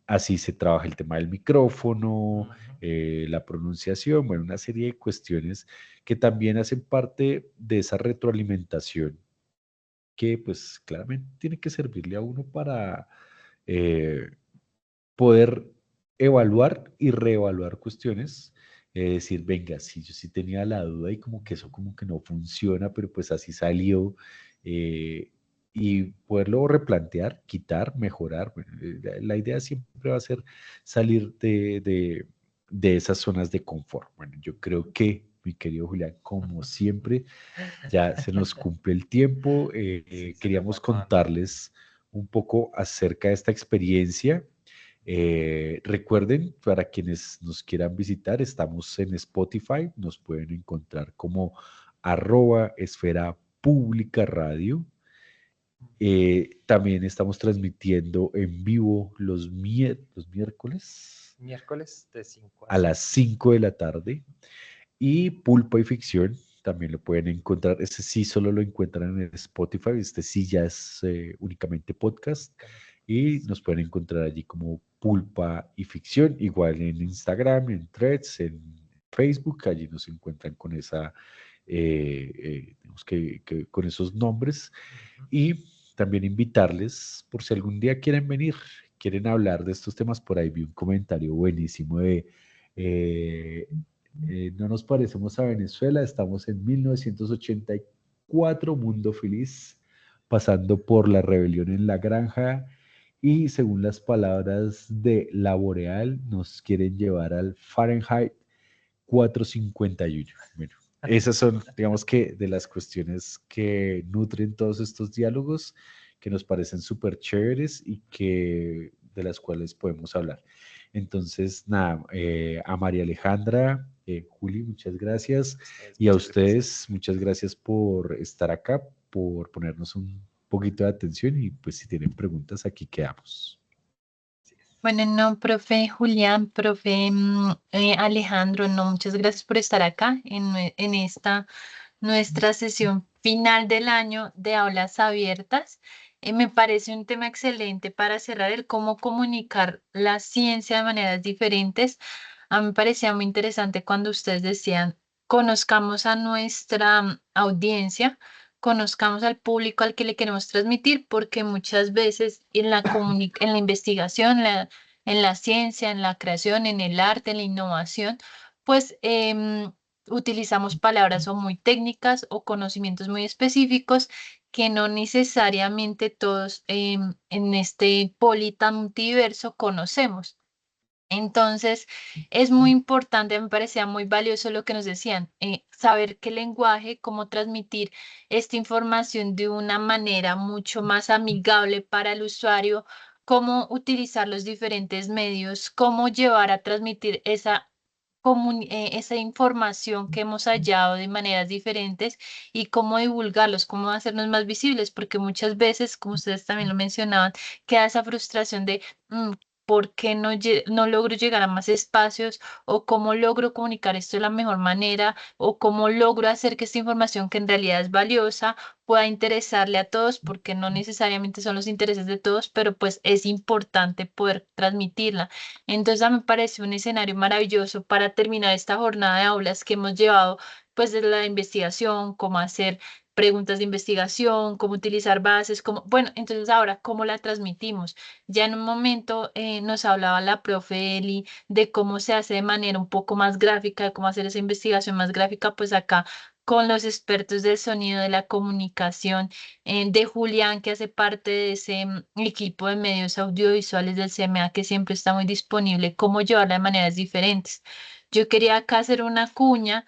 así se trabaja el tema del micrófono, la pronunciación, bueno, una serie de cuestiones que también hacen parte de esa retroalimentación que pues claramente tiene que servirle a uno para eh, poder evaluar y reevaluar cuestiones, decir, venga, sí, yo sí tenía la duda y como que eso como que no funciona, pero pues así salió, eh, y poderlo replantear, quitar, mejorar. Bueno, la idea siempre va a ser salir de esas zonas de confort. Bueno, yo creo que, mi querido Julián, como siempre, ya se nos cumple el tiempo. Sí, se le Queríamos pasaban. contarles un poco acerca de esta experiencia. Recuerden, para quienes nos quieran visitar, estamos en Spotify, nos pueden encontrar como @esfera pública radio. También estamos transmitiendo en vivo los miércoles Miércoles de 5 a a las 7. 5 de la tarde. Y Pulpa y Ficción también lo pueden encontrar. Este sí solo lo encuentran en Spotify. Este sí ya es únicamente podcast. Y nos pueden encontrar allí como Pulpa y Ficción. Igual en Instagram, en Threads, en Facebook. Allí nos encuentran con digamos con esos nombres. Y también invitarles, por si algún día quieren venir, quieren hablar de estos temas, por ahí vi un comentario buenísimo de eh, no nos parecemos a Venezuela, estamos en 1984, mundo feliz, pasando por la rebelión en la granja y según las palabras de La Boreal, nos quieren llevar al Fahrenheit 451. Bueno, esas son, digamos que, de las cuestiones que nutren todos estos diálogos, que nos parecen súper chéveres y que de las cuales podemos hablar. Entonces, nada, a María Alejandra, Juli, muchas gracias. Y a ustedes, muchas gracias por estar acá, por ponernos un poquito de atención y pues si tienen preguntas, aquí quedamos. Bueno, no, profe Julián, profe Alejandro, no, muchas gracias por estar acá en esta nuestra sesión final del año de aulas abiertas. Me parece un tema excelente para cerrar el cómo comunicar la ciencia de maneras diferentes. A mí me parecía muy interesante cuando ustedes decían, conozcamos a nuestra audiencia, conozcamos al público al que le queremos transmitir, porque muchas veces en la investigación, en la ciencia, en la creación, en el arte, en la innovación, pues utilizamos palabras o muy técnicas o conocimientos muy específicos que no necesariamente todos en este poli tan multiverso conocemos. Entonces, es muy importante, me parecía muy valioso lo que nos decían, saber qué lenguaje, cómo transmitir esta información de una manera mucho más amigable para el usuario, cómo utilizar los diferentes medios, cómo llevar a transmitir esa información que hemos hallado de maneras diferentes y cómo divulgarlos, cómo hacernos más visibles, porque muchas veces, como ustedes también lo mencionaban, queda esa frustración de ¿por qué no logro llegar a más espacios? ¿O cómo logro comunicar esto de la mejor manera? ¿O cómo logro hacer que esta información que en realidad es valiosa pueda interesarle a todos? Porque no necesariamente son los intereses de todos, pero pues es importante poder transmitirla. Entonces, me parece un escenario maravilloso para terminar esta jornada de aulas que hemos llevado, pues, desde la investigación, cómo hacer preguntas de investigación, cómo utilizar bases, bueno, entonces ahora, ¿cómo la transmitimos? Ya en un momento nos hablaba la profe Eli de cómo se hace de manera un poco más gráfica, de cómo hacer esa investigación más gráfica, pues acá con los expertos del sonido, de la comunicación, de Julián, que hace parte de ese equipo de medios audiovisuales del CMA, que siempre está muy disponible, cómo llevarla de maneras diferentes. Yo quería acá hacer una cuña.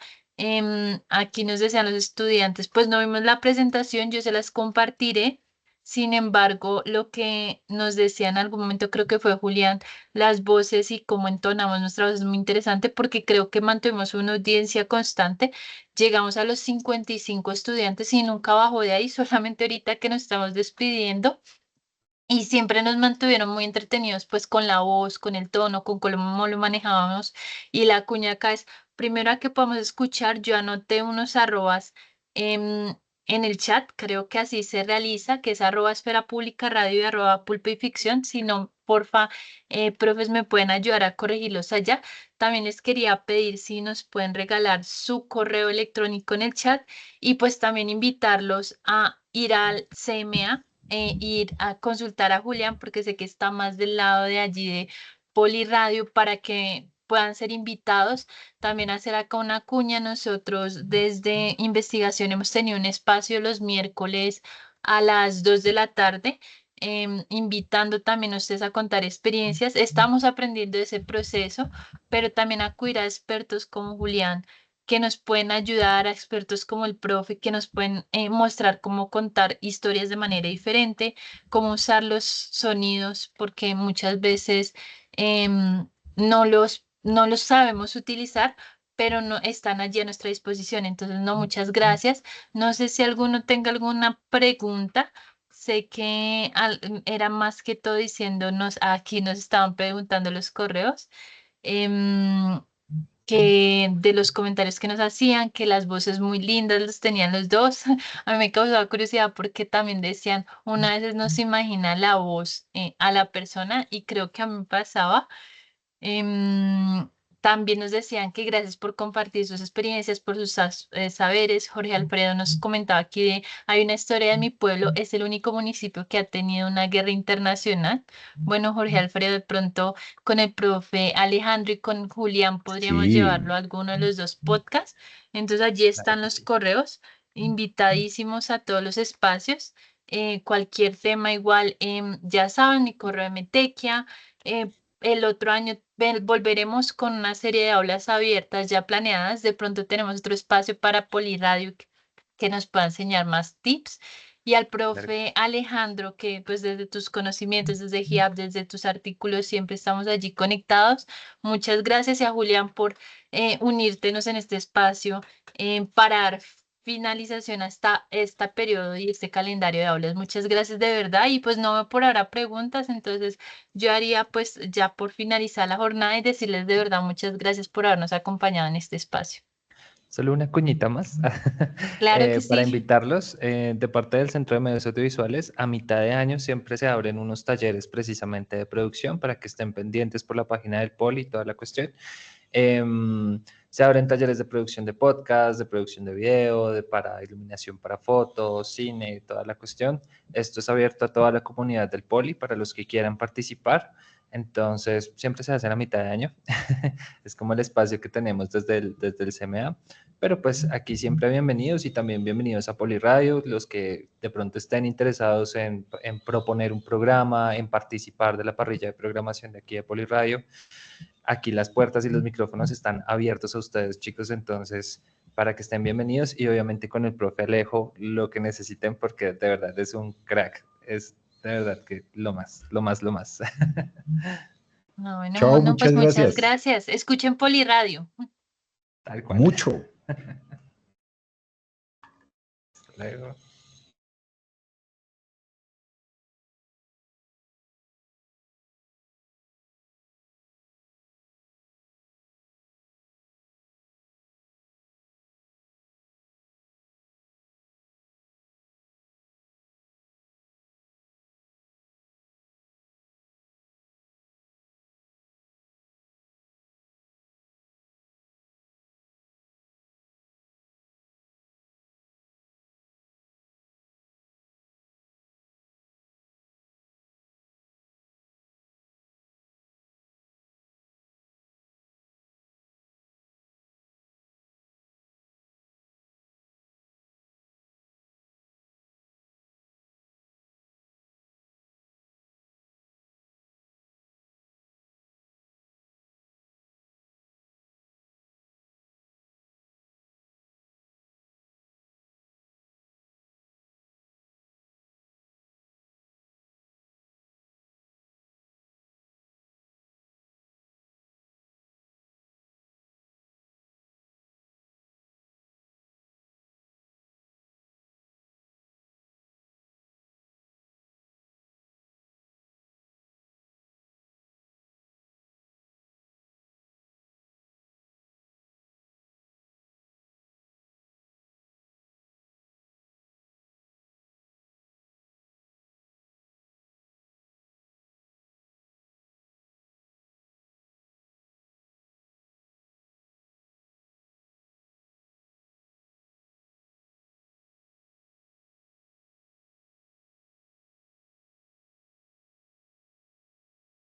Aquí nos decían los estudiantes, pues no vimos la presentación, yo se las compartiré. Sin embargo, lo que nos decía en algún momento, creo que fue Julián, las voces y cómo entonamos nuestra voz es muy interesante porque creo que mantuvimos una audiencia constante. Llegamos a los 55 estudiantes y nunca bajó de ahí, solamente ahorita que nos estamos despidiendo. Y siempre nos mantuvieron muy entretenidos, pues con la voz, con el tono, con cómo lo manejábamos. Y la cuña acá es, primero a que podamos escuchar, yo anoté unos arrobas en el chat, creo que así se realiza, que es arroba Esfera Pública Radio y arroba Pulpa y Ficción. Si no, porfa, profes, me pueden ayudar a corregirlos allá. También les quería pedir si nos pueden regalar su correo electrónico en el chat y pues también invitarlos a ir al CMA, ir a consultar a Julián porque sé que está más del lado de allí de Poliradio para que puedan ser invitados. También hacer acá una cuña. Nosotros desde investigación hemos tenido un espacio los miércoles a las 2 de la tarde. Invitando también a ustedes a contar experiencias. Estamos aprendiendo de ese proceso, pero también acudir a expertos como Julián que nos pueden ayudar, a expertos como el profe, que nos pueden mostrar cómo contar historias de manera diferente, cómo usar los sonidos, porque muchas veces no los sabemos utilizar, pero no están allí a nuestra disposición. Entonces, no, muchas gracias. No sé si alguno tenga alguna pregunta. Sé que era más que todo diciéndonos, aquí nos estaban preguntando los correos. Que de los comentarios que nos hacían, que las voces muy lindas las tenían los dos. A mí me causaba curiosidad porque también decían, una vez no se imagina la voz a la persona y creo que a mí me pasaba. Em, También nos decían que gracias por compartir sus experiencias, por sus saberes. Jorge Alfredo nos comentaba aquí hay una historia de mi pueblo, es el único municipio que ha tenido una guerra internacional. Bueno, Jorge Alfredo, de pronto con el profe Alejandro y con Julián podríamos Sí, llevarlo a alguno de los dos podcasts. Entonces allí Claro están que los sí. correos, invitadísimos a todos los espacios. cualquier tema igual, ya saben, mi correo de Metequia. El otro año volveremos con una serie de aulas abiertas ya planeadas. De pronto tenemos otro espacio para Poliradio que nos pueda enseñar más tips. Y al profe Alejandro, que pues desde tus conocimientos, desde GIAP, desde tus artículos, siempre estamos allí conectados. Muchas gracias y a Julián por unírtenos en este espacio para dar finalización hasta este periodo y este calendario de aulas. Muchas gracias de verdad y pues no veo por ahora preguntas, entonces yo haría pues ya por finalizar la jornada y decirles de verdad muchas gracias por habernos acompañado en este espacio. Solo una cuñita más Claro que para sí. invitarlos. De parte del Centro de Medios Audiovisuales, a mitad de año siempre se abren unos talleres precisamente de producción para que estén pendientes por la página del Poli y toda la cuestión. Se abren talleres de producción de podcast, de producción de video, para iluminación para fotos, cine, toda la cuestión. Esto es abierto a toda la comunidad del Poli para los que quieran participar. Entonces, siempre se hace a mitad de año. Es como el espacio que tenemos desde el CMA. Pero pues aquí siempre bienvenidos y también bienvenidos a Poliradio, los que de pronto estén interesados en proponer un programa, en participar de la parrilla de programación de aquí de Poliradio. Aquí las puertas y los micrófonos están abiertos a ustedes, chicos, entonces para que estén bienvenidos y obviamente con el profe Alejo lo que necesiten porque de verdad es un crack, es de verdad que lo más. No, bueno, Chao, no, pues muchas muchas gracias. gracias. Escuchen Poliradio. Tal cual. Mucho. Hasta luego.